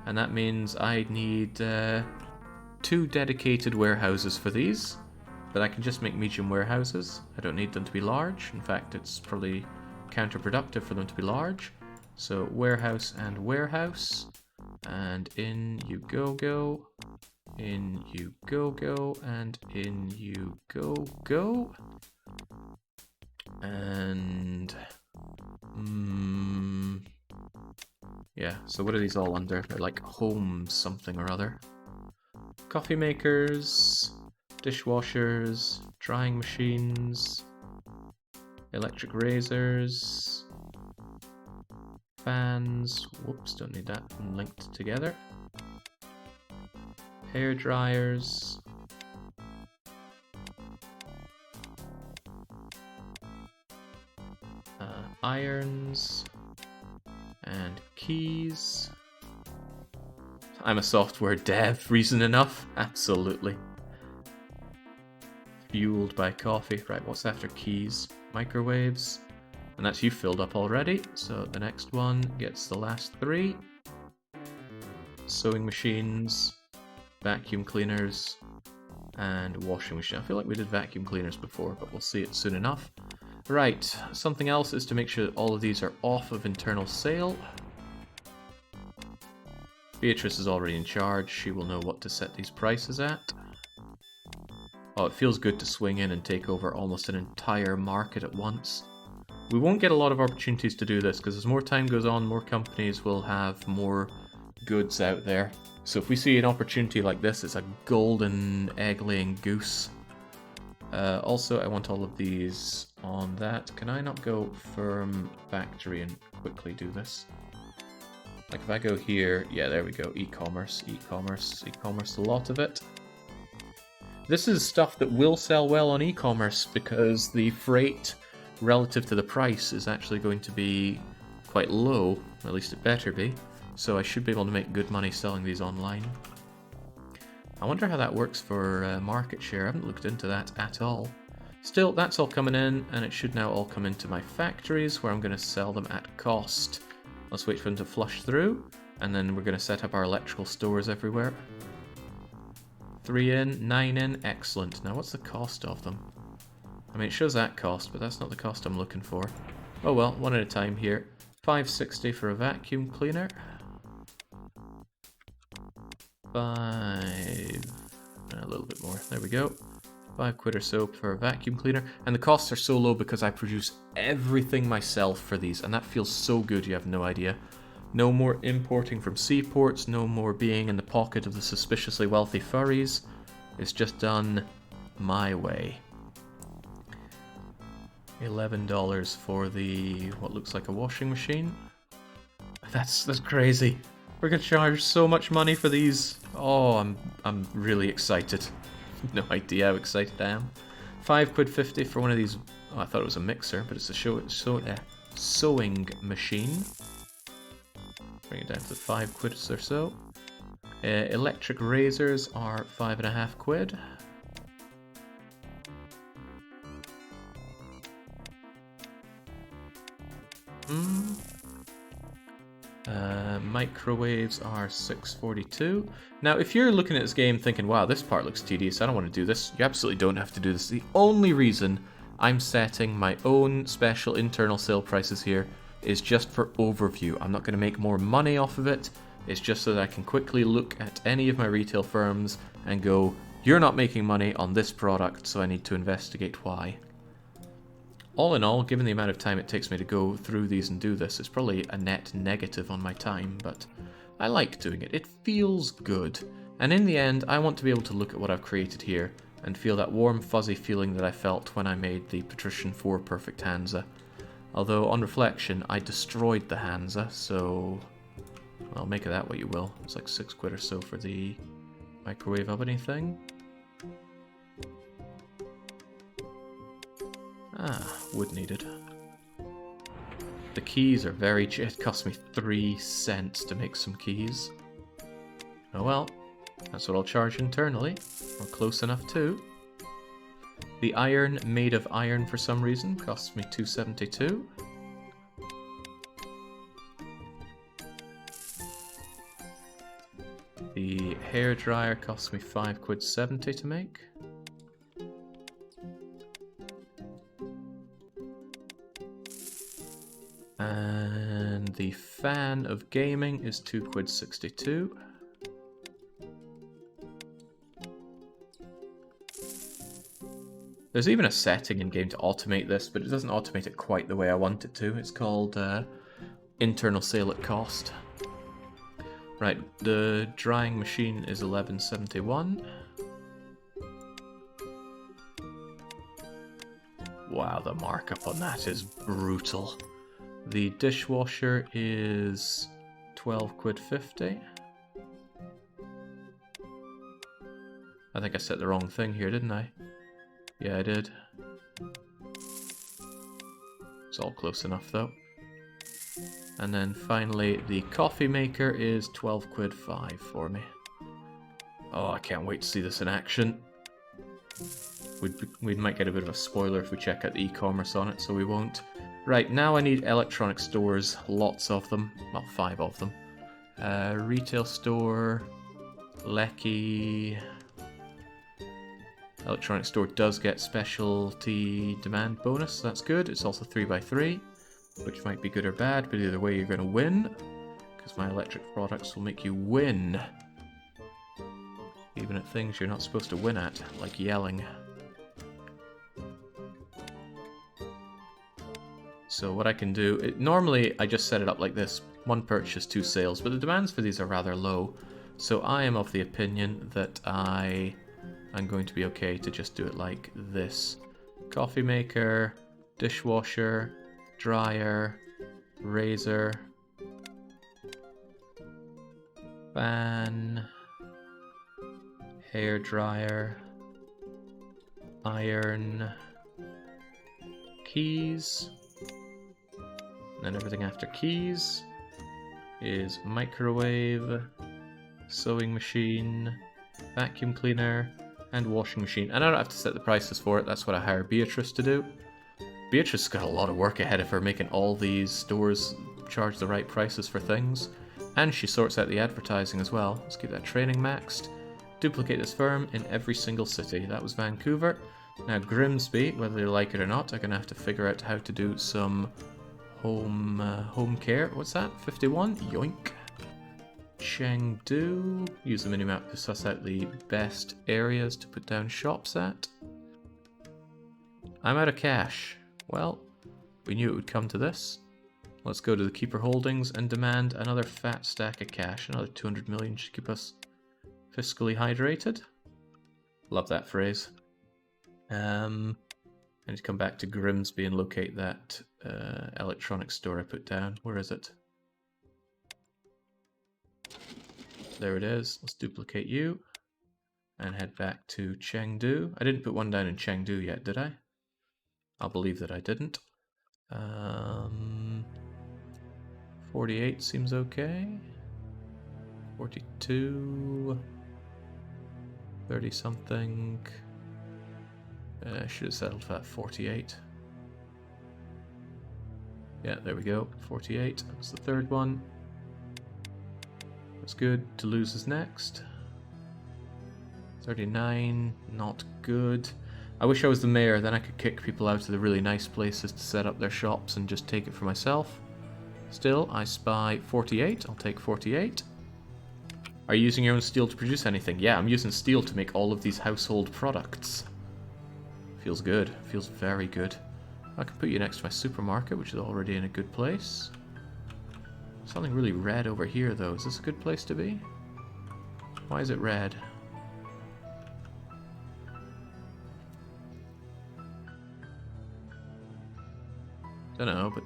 And that means I need 2 dedicated warehouses for these. But I can just make medium warehouses. I don't need them to be large. In fact, it's probably counterproductive for them to be large. So warehouse and warehouse. And in you go. In you go. And in you go. And... yeah, so what are these all under? They're like home something or other. Coffee makers, dishwashers, drying machines, electric razors, fans, whoops, don't need that linked together, hair dryers, irons, and keys. I'm a software dev, reason enough. Absolutely. Fueled by coffee. Right, what's after keys? Microwaves. And that's you filled up already. So the next one gets the last 3. Sewing machines, vacuum cleaners, and washing machine. I feel like we did vacuum cleaners before, but we'll see it soon enough. Right, something else is to make sure that all of these are off of internal sale. Beatrice is already in charge. She will know what to set these prices at. Oh, it feels good to swing in and take over almost an entire market at once. We won't get a lot of opportunities to do this because as more time goes on, more companies will have more goods out there. So if we see an opportunity like this, it's a golden egg-laying goose. Also, I want all of these on that. Can I not go firm factory and quickly do this? Like if I go here, yeah, there we go. E-commerce, e-commerce, e-commerce, a lot of it. This is stuff that will sell well on e-commerce because the freight relative to the price is actually going to be quite low, at least it better be. So I should be able to make good money selling these online. I wonder how that works for market share. I haven't looked into that at all. Still, that's all coming in, and it should now all come into my factories where I'm going to sell them at cost. Let's wait for them to flush through, and then we're going to set up our electrical stores everywhere. 3 in, 9 in, excellent. Now what's the cost of them? I mean, it shows that cost, but that's not the cost I'm looking for. Oh well, one at a time here. 560 for a vacuum cleaner. 5... a little bit more, there we go. 5 quid or so for a vacuum cleaner. And the costs are so low because I produce everything myself for these, and that feels so good, you have no idea. No more importing from seaports, no more being in the pocket of the suspiciously wealthy furries. It's just done my way. $11 for the, what looks like a washing machine. That's crazy. We're gonna charge so much money for these. Oh, I'm really excited. No idea how excited I am. 5 quid 50 for one of these. Oh, I thought it was a mixer, but it's a sewing machine. Bring it down to 5 quid or so. Electric razors are 5.5 quid. Microwaves are 6.42. Now, if you're looking at this game thinking, wow, this part looks tedious, I don't want to do this, you absolutely don't have to do this. The only reason I'm setting my own special internal sale prices here is just for overview. I'm not going to make more money off of it. It's just so that I can quickly look at any of my retail firms and go, you're not making money on this product, so I need to investigate why. All in all, given the amount of time it takes me to go through these and do this, it's probably a net negative on my time, but I like doing it. It feels good. And in the end, I want to be able to look at what I've created here and feel that warm, fuzzy feeling that I felt when I made the Patrician 4 Perfect Hansa. Although, on reflection, I destroyed the Hansa, so... well, make of that what you will. It's like 6 quid or so for the microwave oven thing. Ah, wood needed. The keys are very cheap. It cost me 3 cents to make some keys. Oh well, that's what I'll charge internally. Or close enough too. The iron, made of iron for some reason, costs me 2.72. The hairdryer costs me 5 quid 70 to make. And the fan of gaming is 2 quid 62. There's even a setting in game to automate this, but it doesn't automate it quite the way I want it to. It's called internal sale at cost. Right, the drying machine is 11.71. Wow, the markup on that is brutal. The dishwasher is 12 quid 50. I think I set the wrong thing here, didn't I? Yeah, I did. It's all close enough though. And then finally, the coffee maker is 12 quid 5 for me. Oh, I can't wait to see this in action. We might get a bit of a spoiler if we check out the e-commerce on it, so we won't. Right, now I need electronic stores, lots of them, well, 5 of them. Retail store, Lecky. Electronic store does get specialty demand bonus, so that's good. It's also 3x3, which might be good or bad, but either way you're going to win, because my electric products will make you win. Even at things you're not supposed to win at, like yelling. So what I can do, normally I just set it up like this, 1 purchase, 2 sales, but the demands for these are rather low. So I am of the opinion that I I'm going to be okay to just do it like this. Coffee maker, dishwasher, dryer, razor, fan, hair dryer, iron, keys, and then everything after keys is microwave, sewing machine, vacuum cleaner, and washing machine. And I don't have to set the prices for it, that's what I hire Beatrice to do. Beatrice has got a lot of work ahead of her making all these stores charge the right prices for things. And she sorts out the advertising as well. Let's keep that training maxed. Duplicate this firm in every single city. That was Vancouver. Now Grimsby, whether they like it or not, I'm going to have to figure out how to do some home care. What's that? 51? Yoink. Chengdu. Use the minimap to suss out the best areas to put down shops at. I'm out of cash. Well, we knew it would come to this. Let's go to the Keeper Holdings and demand another fat stack of cash. Another 200 million should keep us fiscally hydrated. Love that phrase. I need to come back to Grimsby and locate that electronics store I put down. Where is it? There it is. Let's duplicate you and head back to Chengdu. I didn't put one down in Chengdu yet, did I? I'll believe that I didn't. 48 seems okay. 42. 30 something. Should have settled for 48. Yeah, there we go. 48. That's the third one. That's good. Toulouse is next. 39. Not good. I wish I was the mayor, then I could kick people out of the really nice places to set up their shops and just take it for myself. Still, I spy 48. I'll take 48. Are you using your own steel to produce anything? Yeah, I'm using steel to make all of these household products. Feels good. Feels very good. I can put you next to my supermarket, which is already in a good place. Something really red over here, though. Is this a good place to be? Why is it red? Don't know, but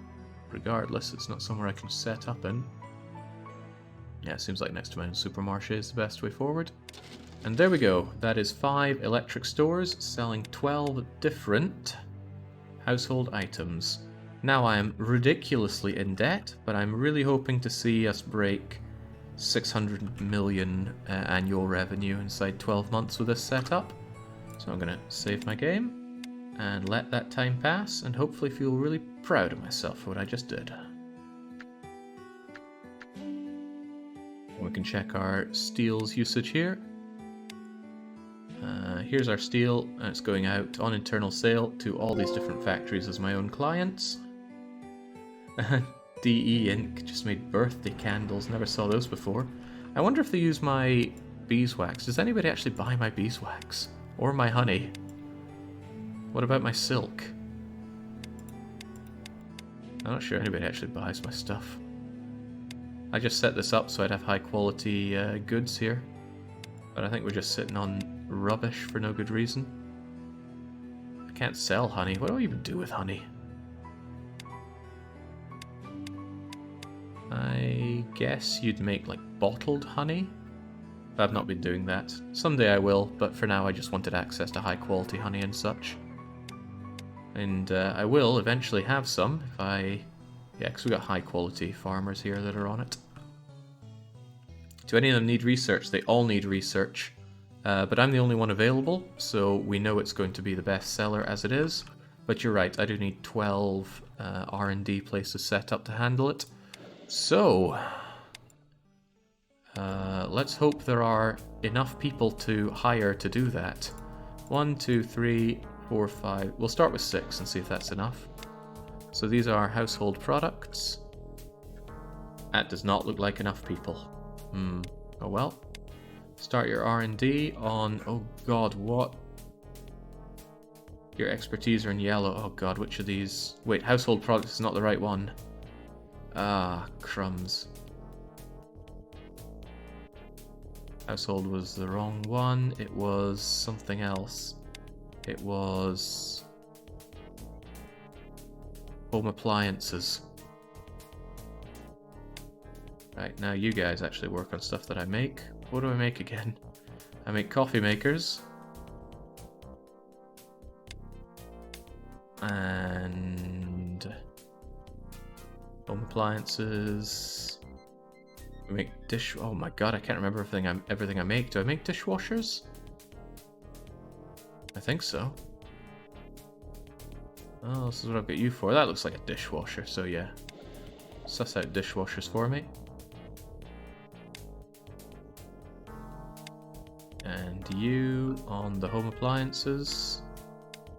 regardless, it's not somewhere I can set up in. Yeah, it seems like next to my own supermarché is the best way forward. And there we go. That is 5 electric stores selling 12 different household items. Now I am ridiculously in debt, but I'm really hoping to see us break 600 million annual revenue inside 12 months with this setup. So I'm going to save my game and let that time pass and hopefully feel really proud of myself for what I just did. We can check our steel's usage here. Here's our steel, and it's going out on internal sale to all these different factories as my own clients. DE Ink just made birthday candles, never saw those before. I wonder if they use my beeswax. Does anybody actually buy my beeswax? Or my honey? What about my silk? I'm not sure anybody actually buys my stuff. I just set this up so I'd have high quality goods here. But I think we're just sitting on rubbish for no good reason. I can't sell honey. What do I even do with honey? I guess you'd make like bottled honey. But I've not been doing that. Someday I will, but for now I just wanted access to high quality honey and such. And I will eventually have some if I... Yeah, because we've got high quality farmers here that are on it. Do any of them need research? They all need research. But I'm the only one available, so we know it's going to be the best seller as it is. But you're right, I do need 12 R&D places set up to handle it. So, let's hope there are enough people to hire to do that. 1, 2, 3, 4, 5. We'll start with 6 and see if that's enough. So these are household products. That does not look like enough people. Oh well. Start your R&D on... Oh god, what? Your expertise are in yellow. Oh god, which of these... Wait, household products is not the right one. Ah, crumbs. Household was the wrong one. It was something else. It was home appliances. Right, now you guys actually work on stuff that I make. What do I make again? I make coffee makers. And home appliances. We make oh my god, I can't remember everything I make. Do I make dishwashers? I think so. Oh, this is what I've got you for. That looks like a dishwasher, so yeah. Suss out dishwashers for me. And you on the home appliances.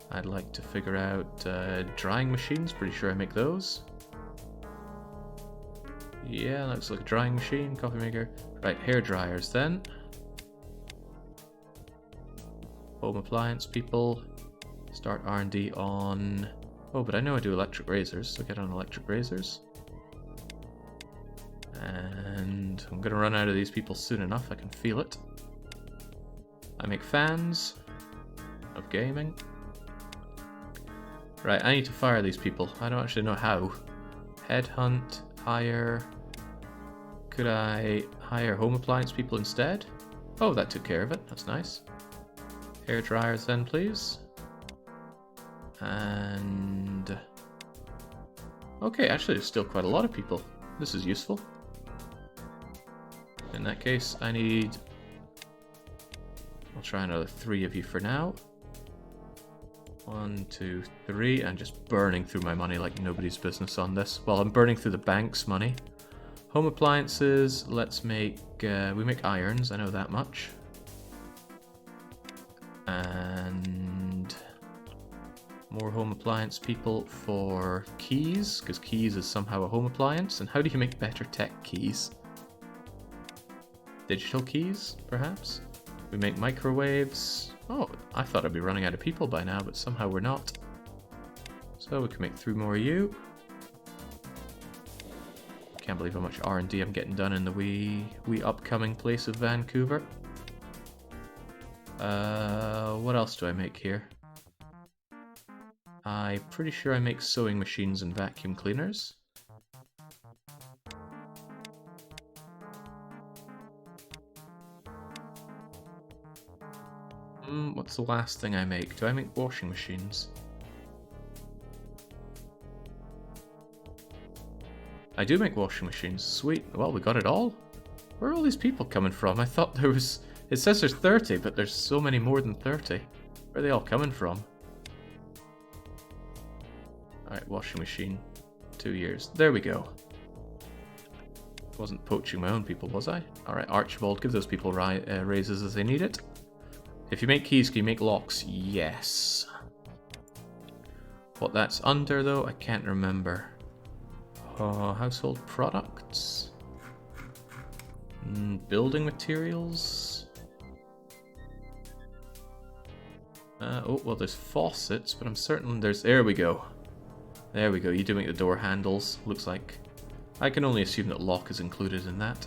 I'd like to figure out drying machines. Pretty sure I make those. Yeah, looks like a drying machine, coffee maker. Right, hair dryers then. Home appliance people. Start R&D on... Oh, but I know I do electric razors, so get on electric razors. And I'm gonna run out of these people soon enough, I can feel it. I make fans of gaming. Right, I need to fire these people. I don't actually know how. Headhunt, hire... Could I hire home appliance people instead? Oh, that took care of it. That's nice. Hair dryers then, please. And... Okay, actually there's still quite a lot of people. This is useful. In that case, I need... I'll try another 3 of you for now. 1, 2, 3. I'm just burning through my money like nobody's business on this. Well, I'm burning through the bank's money. Home appliances, let's make... we make irons, I know that much. And... more home appliance people for keys, because keys is somehow a home appliance. And how do you make better tech keys? Digital keys, perhaps? We make microwaves. Oh, I thought I'd be running out of people by now, but somehow we're not. So we can make 3 more of you. Can't believe how much R&D I'm getting done in the wee upcoming place of Vancouver. What else do I make here? I'm pretty sure I make sewing machines and vacuum cleaners. What's the last thing I make? Do I make washing machines? I do make washing machines. Sweet. Well, we got it all. Where are all these people coming from? I thought there was... It says there's 30, but there's so many more than 30. Where are they all coming from? Alright, washing machine. 2 years. There we go. Wasn't poaching my own people, was I? Alright, Archibald, give those people raises as they need it. If you make keys, can you make locks? Yes. What that's under, though, I can't remember. Household products. Building materials. Oh, well, there's faucets, but I'm certain there's... There we go. There we go. You do make the door handles. Looks like... I can only assume that lock is included in that.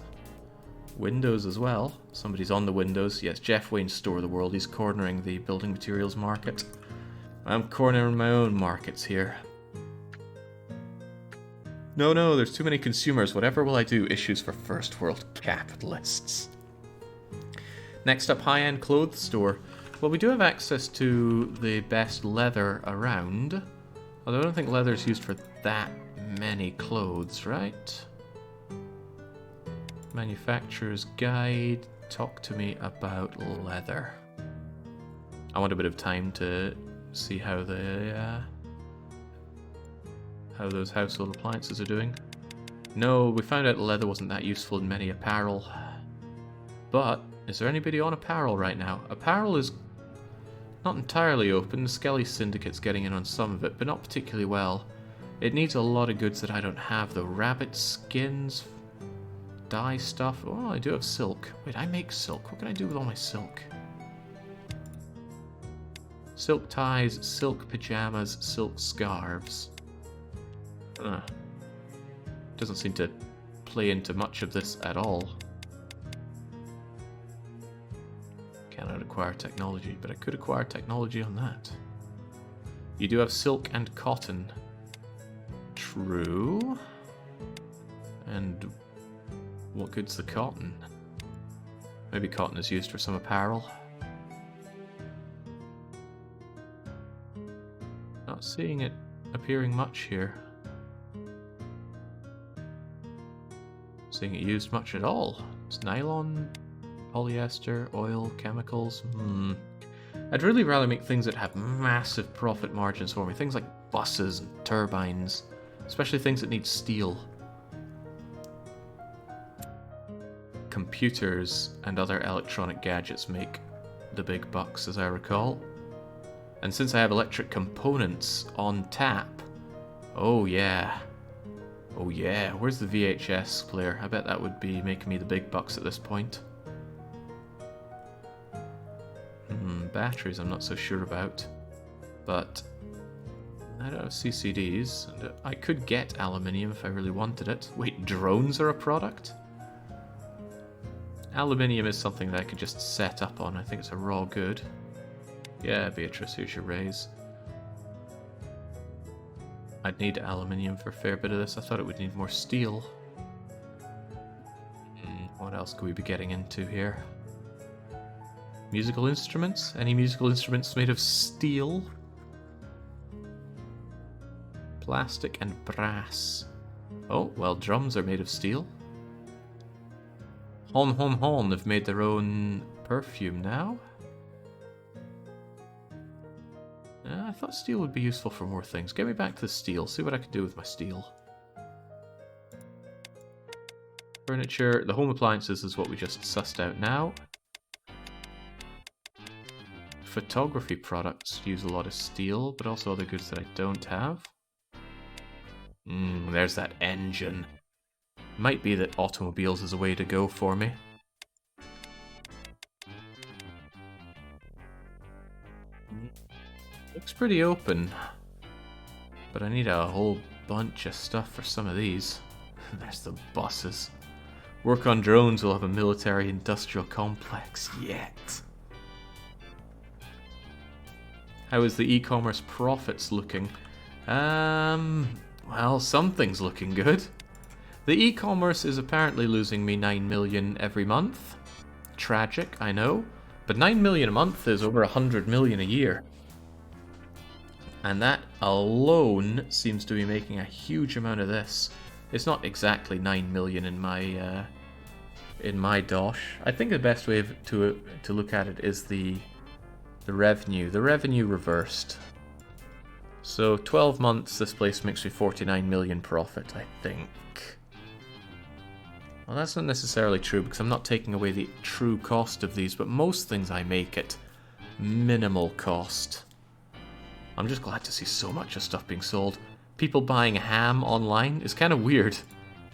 Windows as well. Somebody's on the windows. Yes, Jeff Wayne's Store of the World. He's cornering the building materials market. I'm cornering my own markets here. No, there's too many consumers. Whatever will I do? Issues for first world capitalists. Next up, high-end clothes store. Well, we do have access to the best leather around. Although I don't think leather's used for that many clothes, right? Manufacturer's guide. Talk to me about leather. I want a bit of time to see how the how those household appliances are doing. No, we found out leather wasn't that useful in many apparel. But is there anybody on apparel right now? Apparel is not entirely open. The Skelly Syndicate's getting in on some of it, but not particularly well. It needs a lot of goods that I don't have, though. Rabbit skins, dye stuff. Oh, I do have silk. Wait, I make silk. What can I do with all my silk? Silk ties, silk pajamas, silk scarves. Doesn't seem to play into much of this at all. Cannot acquire technology, but I could acquire technology on that. You do have silk and cotton. True. And what good's the cotton? Maybe cotton is used for some apparel. Not seeing it appearing much here. Seeing it used much at all. It's nylon, polyester, oil, chemicals. I'd really rather make things that have massive profit margins for me. Things like buses and turbines. Especially things that need steel. Computers and other electronic gadgets make the big bucks, as I recall. And since I have electric components on tap... Oh yeah. Oh yeah, where's the VHS player? I bet that would be making me the big bucks at this point. Batteries I'm not so sure about. But I don't have CCDs. And I could get aluminium if I really wanted it. Wait, drones are a product? Aluminium is something that I could just set up on. I think it's a raw good. Yeah, Beatrice, here's your raise. I'd need aluminium for a fair bit of this. I thought it would need more steel. What else could we be getting into here? Musical instruments? Any musical instruments made of steel? Plastic and brass. Oh, well, drums are made of steel. Hon Hon Hon have made their own perfume now. I thought steel would be useful for more things. Get me back to the steel. See what I can do with my steel. Furniture. The home appliances is what we just sussed out now. Photography products use a lot of steel, but also other goods that I don't have. There's that engine. Might be that automobiles is a way to go for me. Looks pretty open, but I need a whole bunch of stuff for some of these. There's the buses. Work on drones will have a military-industrial complex yet. How is the e-commerce profits looking? Well, something's looking good. The e-commerce is apparently losing me 9 million every month. Tragic, I know, but 9 million a month is over 100 million a year. And that alone seems to be making a huge amount of this. It's not exactly 9 million in my dosh. I think the best way to look at it is the revenue. The revenue reversed. So 12 months, this place makes me 49 million profit, I think. Well, that's not necessarily true because I'm not taking away the true cost of these, but most things I make at minimal cost. I'm just glad to see so much of stuff being sold. People buying ham online is kind of weird.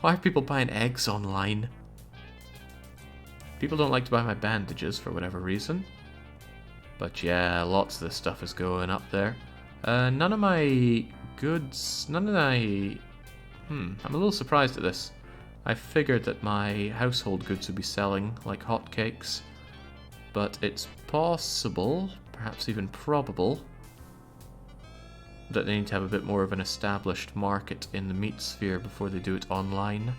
Why are people buying eggs online? People don't like to buy my bandages for whatever reason. But yeah, lots of this stuff is going up there. None of my goods... I'm a little surprised at this. I figured that my household goods would be selling like hotcakes. But it's possible, perhaps even probable, that they need to have a bit more of an established market in the meat sphere before they do it online.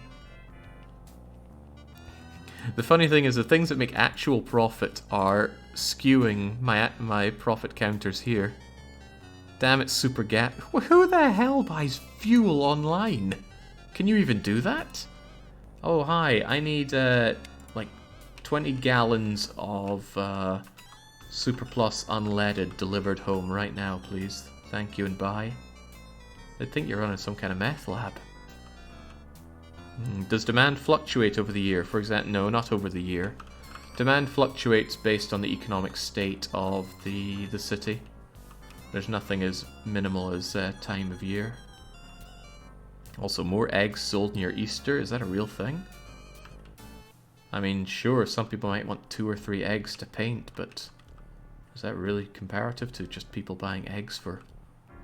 The funny thing is the things that make actual profit are skewing my profit counters here. Damn it, Super Gap. Who the hell buys fuel online? Can you even do that? Oh, hi. I need, like, 20 gallons of Super Plus unleaded delivered home right now, please. Thank you and bye. I think you're running some kind of meth lab. Does demand fluctuate over the year? For example, no, not over the year. Demand fluctuates based on the economic state of the city. There's nothing as minimal as time of year. Also, more eggs sold near Easter. Is that a real thing? I mean, sure, some people might want 2 or 3 eggs to paint, but is that really comparative to just people buying eggs for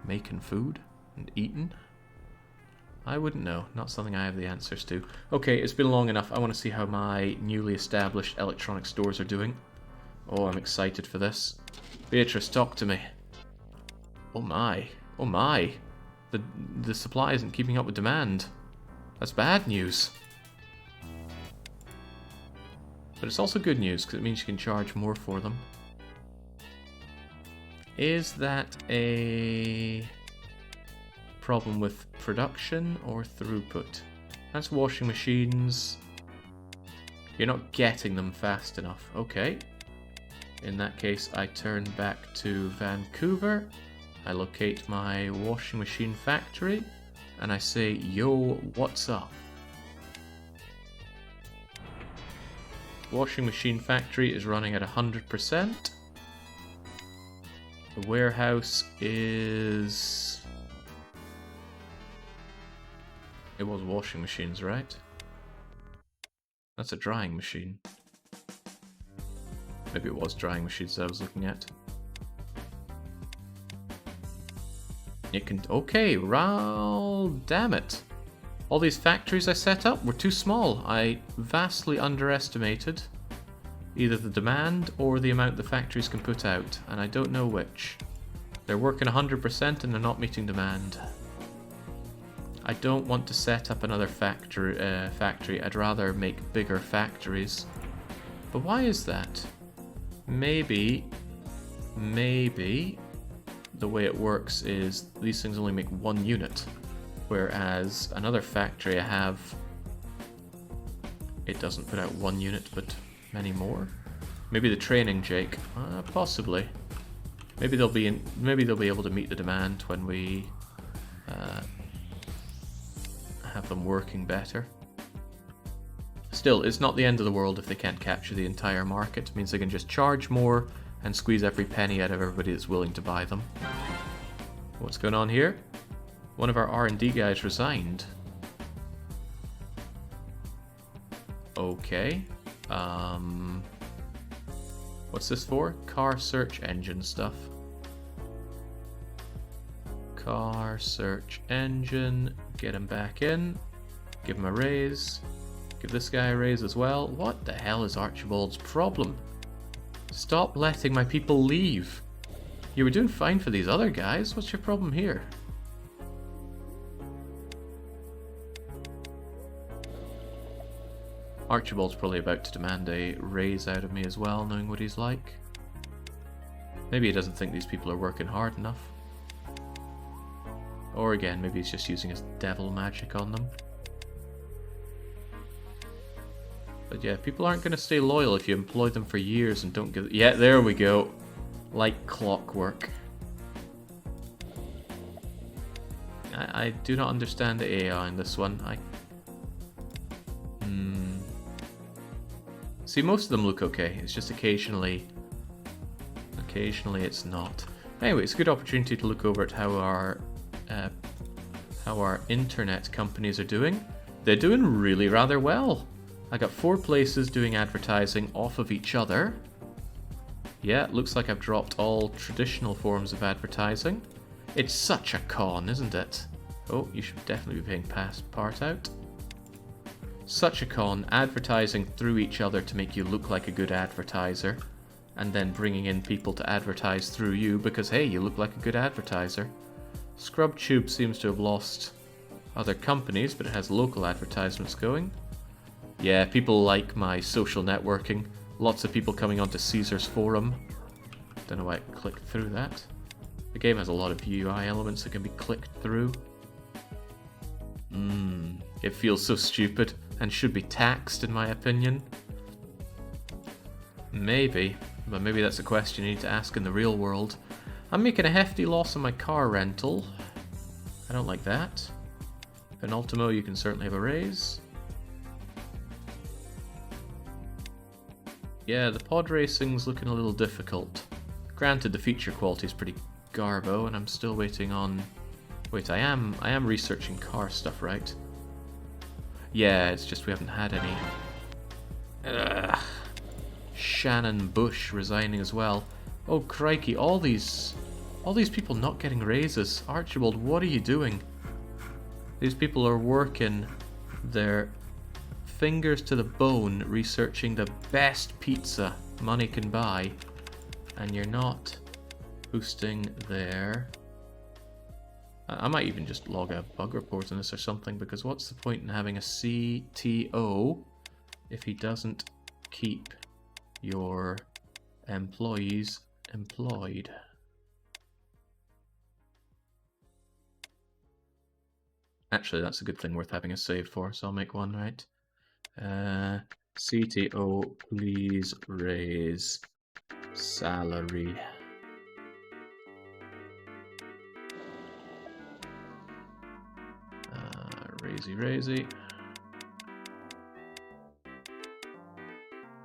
making food and eating? I wouldn't know. Not something I have the answers to. Okay, it's been long enough. I want to see how my newly established electronic stores are doing. Oh, I'm excited for this. Beatrice, talk to me. Oh my. Oh my. The supply isn't keeping up with demand. That's bad news. But it's also good news, because it means you can charge more for them. Is that a problem with production or throughput? That's washing machines. You're not getting them fast enough. Okay. In that case, I turn back to Vancouver. I locate my washing machine factory. And I say, yo, what's up? Washing machine factory is running at 100%. The warehouse is... It was washing machines, right? That's a drying machine. Maybe it was drying machines that I was looking at. It can... Okay, damn it. All these factories I set up were too small. I vastly underestimated either the demand or the amount the factories can put out, and I don't know which. They're working 100% and they're not meeting demand. I don't want to set up another factory. I'd rather make bigger factories. But why is that? Maybe the way it works is these things only make one unit, whereas another factory I have, it doesn't put out one unit but many more. Maybe the training, Jake. Possibly. Maybe they'll be able to meet the demand when we have them working better. Still, it's not the end of the world if they can't capture the entire market. It means they can just charge more and squeeze every penny out of everybody that's willing to buy them. What's going on here? One of our R&D guys resigned. Okay. What's this for? Car search engine stuff. Car search engine. Get him back in. Give him a raise. Give this guy a raise as well. What the hell is Archibald's problem? Stop letting my people leave. You were doing fine for these other guys. What's your problem here? Archibald's probably about to demand a raise out of me as well, knowing what he's like. Maybe he doesn't think these people are working hard enough. Or again, maybe he's just using his devil magic on them. But yeah, people aren't going to stay loyal if you employ them for years and don't give... Yeah, there we go. Like clockwork. I do not understand the AI in this one. See, most of them look okay. It's just occasionally it's not. Anyway, it's a good opportunity to look over at how our internet companies are doing. They're doing really rather well. I got 4 places doing advertising off of each other. Yeah, it looks like I've dropped all traditional forms of advertising. It's such a con, isn't it? Oh, you should definitely be paying part out. Such a con, advertising through each other to make you look like a good advertiser, and then bringing in people to advertise through you because, hey, you look like a good advertiser. ScrubTube seems to have lost other companies, but it has local advertisements going. Yeah, people like my social networking. Lots of people coming onto Caesar's forum. Don't know why I clicked through that. The game has a lot of UI elements that can be clicked through. It feels so stupid and should be taxed, in my opinion. Maybe, but maybe that's a question you need to ask in the real world. I'm making a hefty loss on my car rental. I don't like that. Penultimo, you can certainly have a raise. Yeah, the pod racing's looking a little difficult. Granted, the feature quality is pretty garbo, and I'm still waiting on... Wait, I am researching car stuff, right? Yeah, it's just we haven't had any. Shannon Bush resigning as well. Oh crikey, all these people not getting raises. Archibald, what are you doing? These people are working their fingers to the bone researching the best pizza money can buy, and you're not boosting there. I might even just log a bug report on this or something, because what's the point in having a CTO if he doesn't keep your employees employed? Actually, that's a good thing worth having a save for, so I'll make one, right? CTO, please raise salary. Raisey.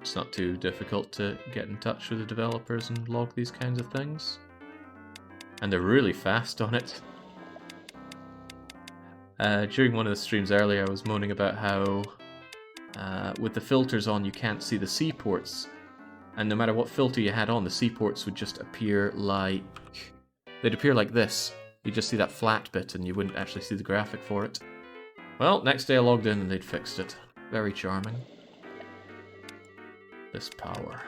It's not too difficult to get in touch with the developers and log these kinds of things. And they're really fast on it. During one of the streams earlier, I was moaning about how with the filters on, you can't see the C ports. And no matter what filter you had on, the C ports would just appear like... They'd appear like this. You'd just see that flat bit and you wouldn't actually see the graphic for it. Well, next day I logged in and they'd fixed it. Very charming. This power.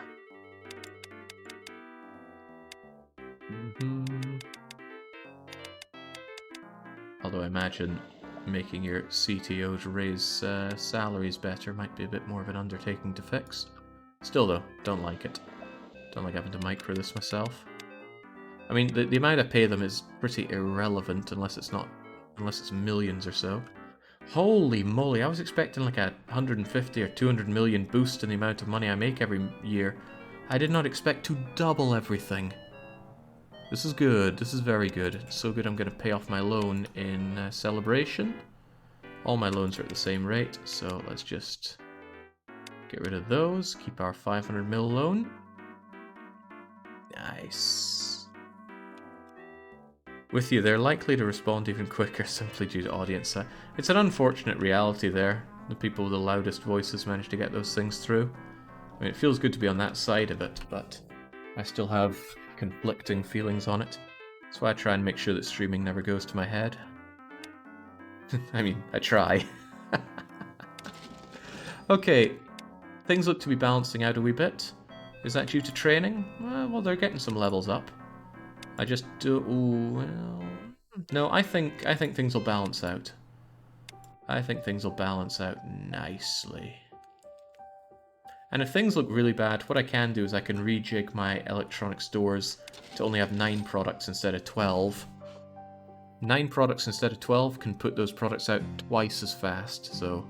Although I imagine making your CTOs raise salaries better might be a bit more of an undertaking to fix. Still though, don't like it. Don't like having to micro this myself. I mean, the amount I pay them is pretty irrelevant unless it's millions or so. Holy moly, I was expecting like a 150 or 200 million boost in the amount of money I make every year. I did not expect to double everything. This is good, this is very good. It's so good I'm going to pay off my loan in Celebration. All my loans are at the same rate, so let's just get rid of those. Keep our 500 mil loan. Nice. With you, they're likely to respond even quicker simply due to audience size. It's an unfortunate reality there. The people with the loudest voices manage to get those things through. I mean, it feels good to be on that side of it, but I still have conflicting feelings on it. That's why I try and make sure that streaming never goes to my head. I mean, I try. Okay, things look to be balancing out a wee bit. Is that due to training? Well, they're getting some levels up. I just do... Ooh, well... No, I think things will balance out. I think things will balance out nicely. And if things look really bad, what I can do is I can rejig my electronic stores to only have 9 products instead of 12. 9 products instead of 12 can put those products out twice as fast, so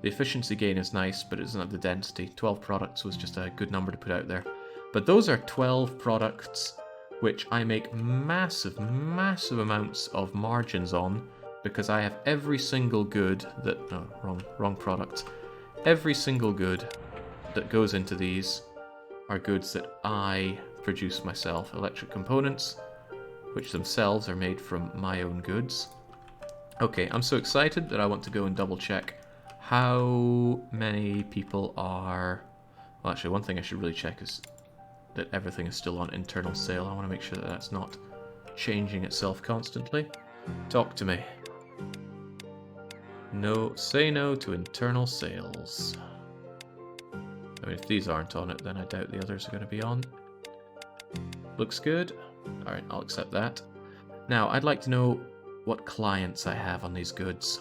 the efficiency gain is nice, but it doesn't have the density. 12 products was just a good number to put out there. But those are 12 products which I make massive amounts of margins on, because I have every single good that... No, wrong product. Every single good that goes into these are goods that I produce myself. Electric components, which themselves are made from my own goods. Okay, I'm so excited that I want to go and double check how many people are... Well, actually, one thing I should really check is that everything is still on internal sale. I want to make sure that that's not changing itself constantly. Talk to me. No, say no to internal sales. I mean, if these aren't on it, then I doubt the others are going to be on. Looks good. Alright, I'll accept that. Now, I'd like to know what clients I have on these goods.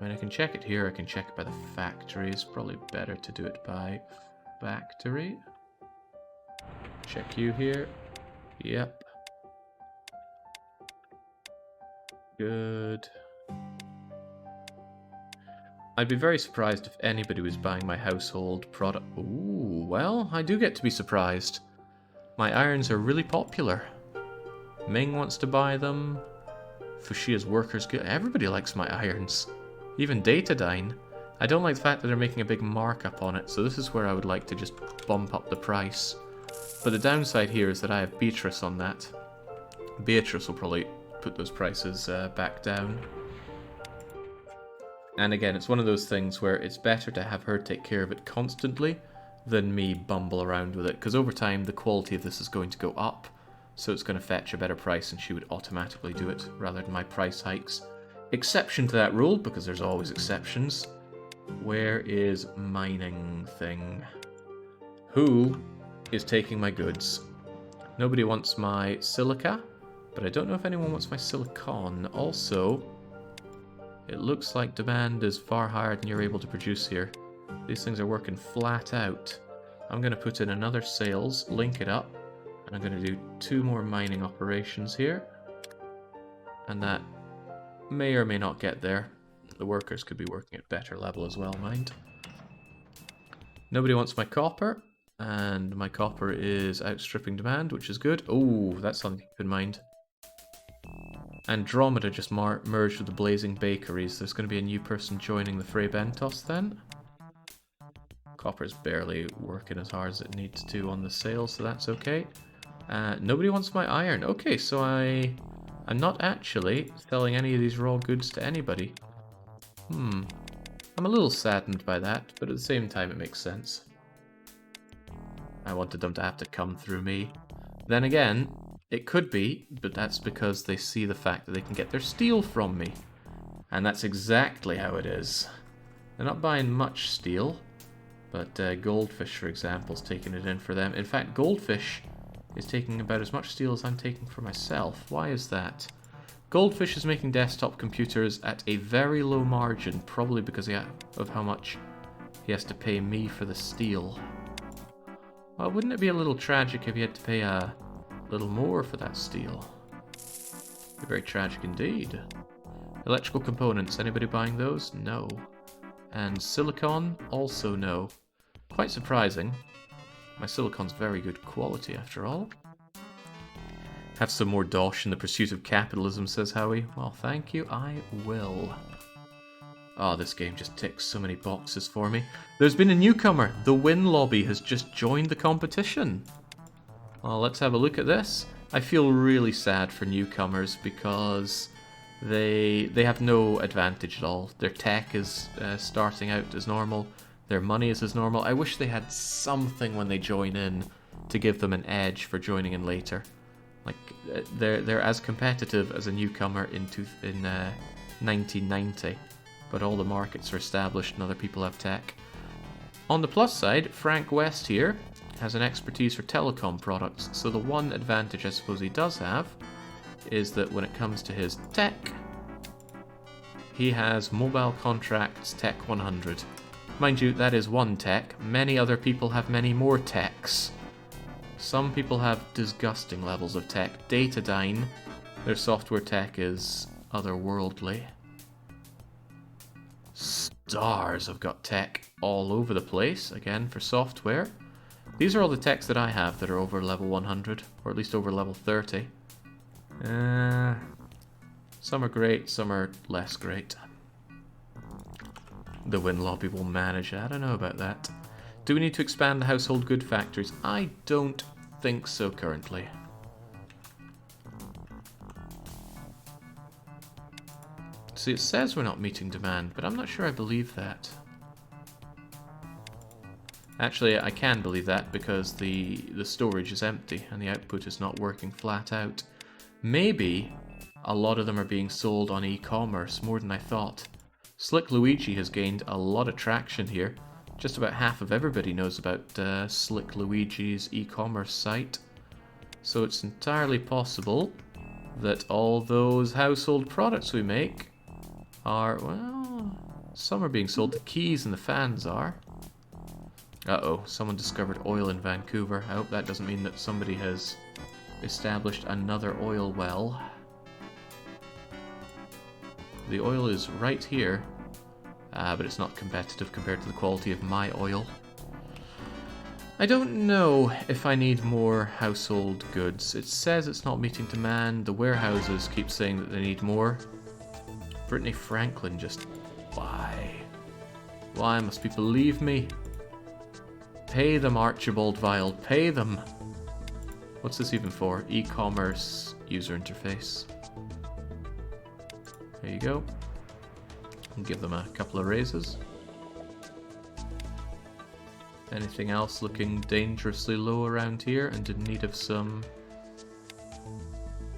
I mean, I can check it here, I can check it by the factory. It's probably better to do it by factory. Check you here. Yep. Good. I'd be very surprised if anybody was buying my household product. Ooh, well, I do get to be surprised. My irons are really popular. Ming wants to buy them. Fushia's workers get... Everybody likes my irons. Even Datadyne. I don't like the fact that they're making a big markup on it, so this is where I would like to just bump up the price. But the downside here is that I have Beatrice on that. Beatrice will probably put those prices back down. And again, it's one of those things where it's better to have her take care of it constantly than me bumble around with it, because over time the quality of this is going to go up, so it's going to fetch a better price and she would automatically do it rather than my price hikes exception to that rule, because there's always exceptions. Where is mining thing? Who is taking my goods? Nobody wants my silica, but I don't know if anyone wants my silicon. Also, it looks like demand is far higher than you're able to produce here. These things are working flat out. I'm going to put in another sales, link it up, and I'm going to do 2 more mining operations here. And that may or may not get there. The workers could be working at better level as well, mind. Nobody wants my copper, and my copper is outstripping demand, which is good. Oh, that's something to keep in mind. Andromeda just merged with the Blazing Bakeries. There's going to be a new person joining the Frey Bentos then. Copper's barely working as hard as it needs to on the sales, so that's okay. Nobody wants my iron. Okay, so I'm not actually selling any of these raw goods to anybody. I'm a little saddened by that, but at the same time it makes sense. I wanted them to have to come through me. Then again, it could be, but that's because they see the fact that they can get their steel from me. And that's exactly how it is. They're not buying much steel, but Goldfish, for example, is taking it in for them. In fact, Goldfish is taking about as much steel as I'm taking for myself. Why is that? Goldfish is making desktop computers at a very low margin, probably because of how much he has to pay me for the steel. Well, wouldn't it be a little tragic if he had to pay a little more for that steel? It'd be very tragic indeed. Electrical components, anybody buying those? No. And silicon? Also no. Quite surprising. My silicon's very good quality after all. Have some more dosh in the pursuit of capitalism, says Howie. Well, thank you, I will. Oh, this game just ticks so many boxes for me. There's been a newcomer. The Win Lobby has just joined the competition. Well, let's have a look at this. I feel really sad for newcomers because they have no advantage at all. Their tech is starting out as normal. Their money is as normal. I wish they had something when they join in to give them an edge for joining in later. Like they're as competitive as a newcomer in 1990, but all the markets are established and other people have tech. On the plus side, Frank West here has an expertise for telecom products, so the one advantage I suppose he does have is that when it comes to his tech, he has mobile contracts tech 100. Mind you, that is one tech. Many other people have many more techs. Some people have disgusting levels of tech. Datadyne, their software tech is otherworldly. Stars have got tech all over the place, again, for software. These are all the techs that I have that are over level 100, or at least over level 30. Some are great, some are less great. The Win Lobby will manage it. I don't know about that. Do we need to expand the household good factories? I don't think so currently. See, it says we're not meeting demand, but I'm not sure I believe that. Actually, I can believe that because the storage is empty and the output is not working flat out. Maybe a lot of them are being sold on e-commerce more than I thought. Slick Luigi has gained a lot of traction here. Just about half of everybody knows about Slick Luigi's e-commerce site. So it's entirely possible that all those household products we make are, well, some are being sold. The keys and the fans are. Uh-oh, someone discovered oil in Vancouver. I hope that doesn't mean that somebody has established another oil well. The oil is right here, but it's not competitive compared to the quality of my oil. I don't know if I need more household goods. It says it's not meeting demand. The warehouses keep saying that they need more. Brittany Franklin just... Why? Why must people leave me? Pay them, Archibald Vile. Pay them. What's this even for? E-commerce user interface. There you go. I'll give them a couple of raises. Anything else looking dangerously low around here and in need of some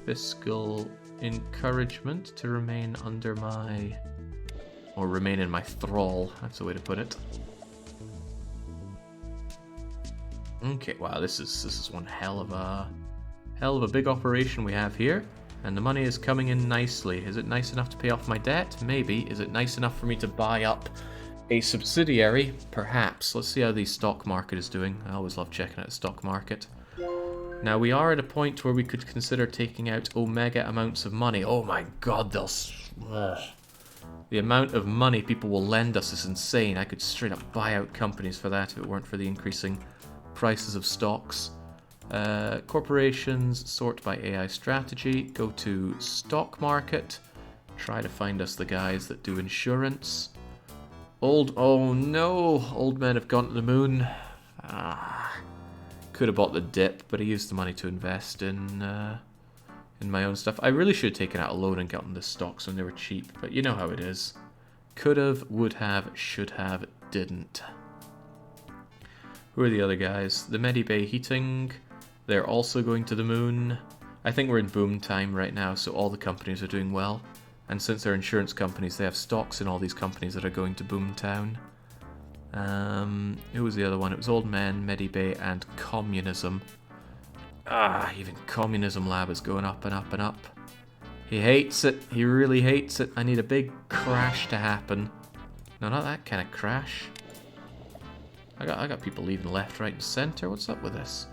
fiscal encouragement to remain under my... or remain in my thrall, that's the way to put it. Okay, wow, this is one hell of a big operation we have here. And the money is coming in nicely. Is it nice enough to pay off my debt? Maybe. Is it nice enough for me to buy up a subsidiary? Perhaps. Let's see how the stock market is doing. I always love checking out the stock market. Now, we are at a point where we could consider taking out omega amounts of money. Oh my god, the amount of money people will lend us is insane. I could straight up buy out companies for that if it weren't for the increasing prices of stocks. Corporations, sort by AI strategy, go to stock market, try to find us the guys that do insurance. Oh no, old men have gone to the moon. Could have bought the dip, but I used the money to invest in my own stuff. I really should have taken out a loan and gotten the stocks when they were cheap, but you know how it is. Could have, would have, should have, didn't. Who are the other guys? The Medibay Heating. They're also going to the moon. I think we're in boom time right now, so all the companies are doing well. And since they're insurance companies, they have stocks in all these companies that are going to boom town. Who was the other one? It was Old Men, Medibay, and Communism. Even Communism Lab is going up and up and up. He hates it. He really hates it. I need a big crash to happen. No, not that kind of crash. I got people leaving left, right, and center. What's up with this?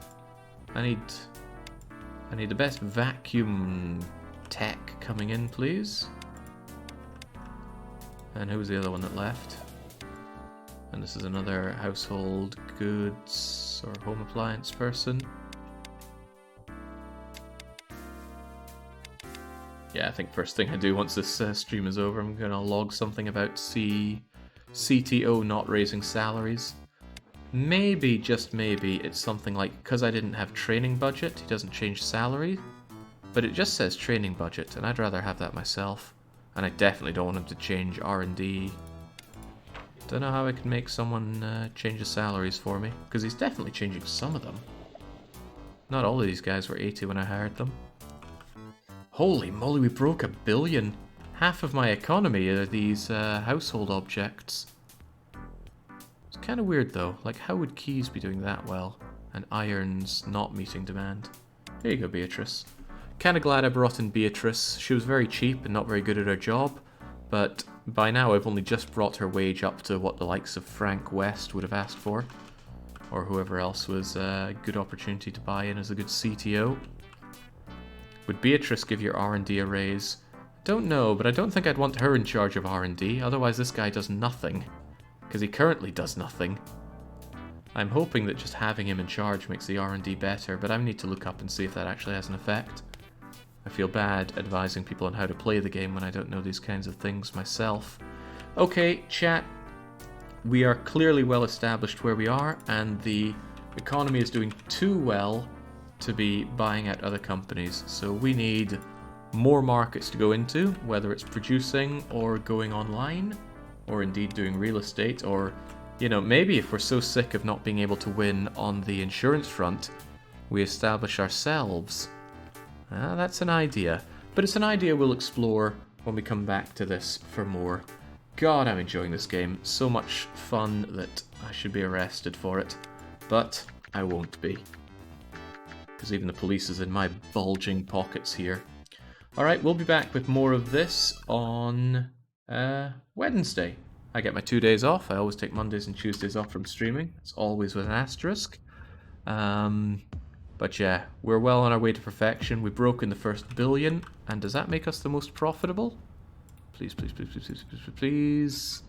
I need the best vacuum tech coming in, please. And who was the other one that left? And this is another household goods or home appliance person. Yeah, I think first thing I do once this stream is over, I'm going to log something about CTO not raising salaries. Maybe, just maybe, it's something like, because I didn't have training budget, he doesn't change salary. But it just says training budget, and I'd rather have that myself. And I definitely don't want him to change R&D. Don't know how I can make someone change the salaries for me, because he's definitely changing some of them. Not all of these guys were 80 when I hired them. Holy moly, we broke $1 billion. Half of my economy are these household objects. It's kind of weird though, like how would keys be doing that well, and irons not meeting demand? There you go, Beatrice. Kinda glad I brought in Beatrice. She was very cheap and not very good at her job, but by now I've only just brought her wage up to what the likes of Frank West would have asked for, or whoever else was a good opportunity to buy in as a good CTO. Would Beatrice give your R&D a raise? Don't know, but I don't think I'd want her in charge of R&D, otherwise this guy does nothing. Because he currently does nothing. I'm hoping that just having him in charge makes the R&D better, but I need to look up and see if that actually has an effect. I feel bad advising people on how to play the game when I don't know these kinds of things myself. Okay, chat. We are clearly well established where we are, and the economy is doing too well to be buying out other companies. So we need more markets to go into, whether it's producing or going online, or indeed doing real estate, or, you know, maybe if we're so sick of not being able to win on the insurance front, we establish ourselves. That's an idea, but it's an idea we'll explore when we come back to this for more. God, I'm enjoying this game. So much fun that I should be arrested for it, but I won't be. Because even the police is in my bulging pockets here. Alright, we'll be back with more of this on Wednesday. I get my 2 days off. I always take Mondays and Tuesdays off from streaming. It's always with an asterisk. But yeah, we're well on our way to perfection. We've broken the first billion. And does that make us the most profitable? Please, please, please, please, please, please, please.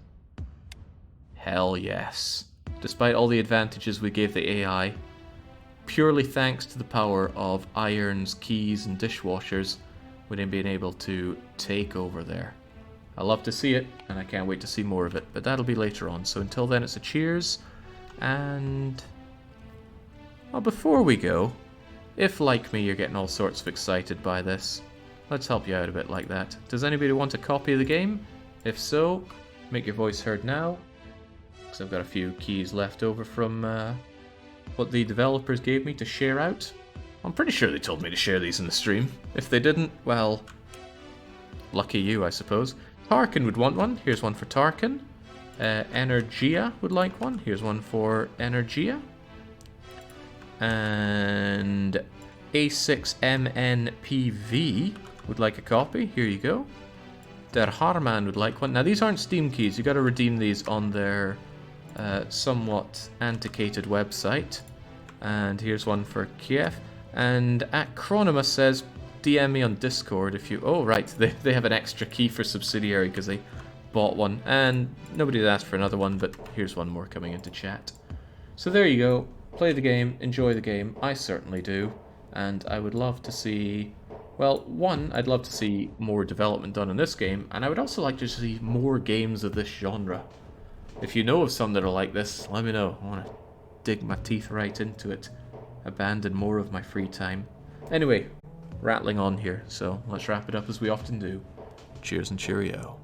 Hell yes. Despite all the advantages we gave the AI, purely thanks to the power of irons, keys, and dishwashers, we've been able to take over there. I love to see it, and I can't wait to see more of it, but that'll be later on. So until then, it's a cheers, and... well, before we go, if, like me, you're getting all sorts of excited by this, let's help you out a bit like that. Does anybody want a copy of the game? If so, make your voice heard now, because I've got a few keys left over from what the developers gave me to share out. I'm pretty sure they told me to share these in the stream. If they didn't, well, Lucky you, I suppose. Tarkin would want one. Here's one for Tarkin. Energia would like one. Here's one for Energia. And A6MNPV would like a copy. Here you go. Der Harman would like one. Now, these aren't Steam keys. You got to redeem these on their somewhat antiquated website. And here's one for Kiev. And Acronymus says, DM me on Discord if you... Oh, right. They have an extra key for subsidiary because they bought one. And nobody's asked for another one, but here's one more coming into chat. So there you go. Play the game. Enjoy the game. I certainly do. And I would love to see... Well, one, I'd love to see more development done in this game. And I would also like to see more games of this genre. If you know of some that are like this, let me know. I want to dig my teeth right into it. Abandon more of my free time. Anyway, rattling on here, so let's wrap it up as we often do. Cheers and cheerio.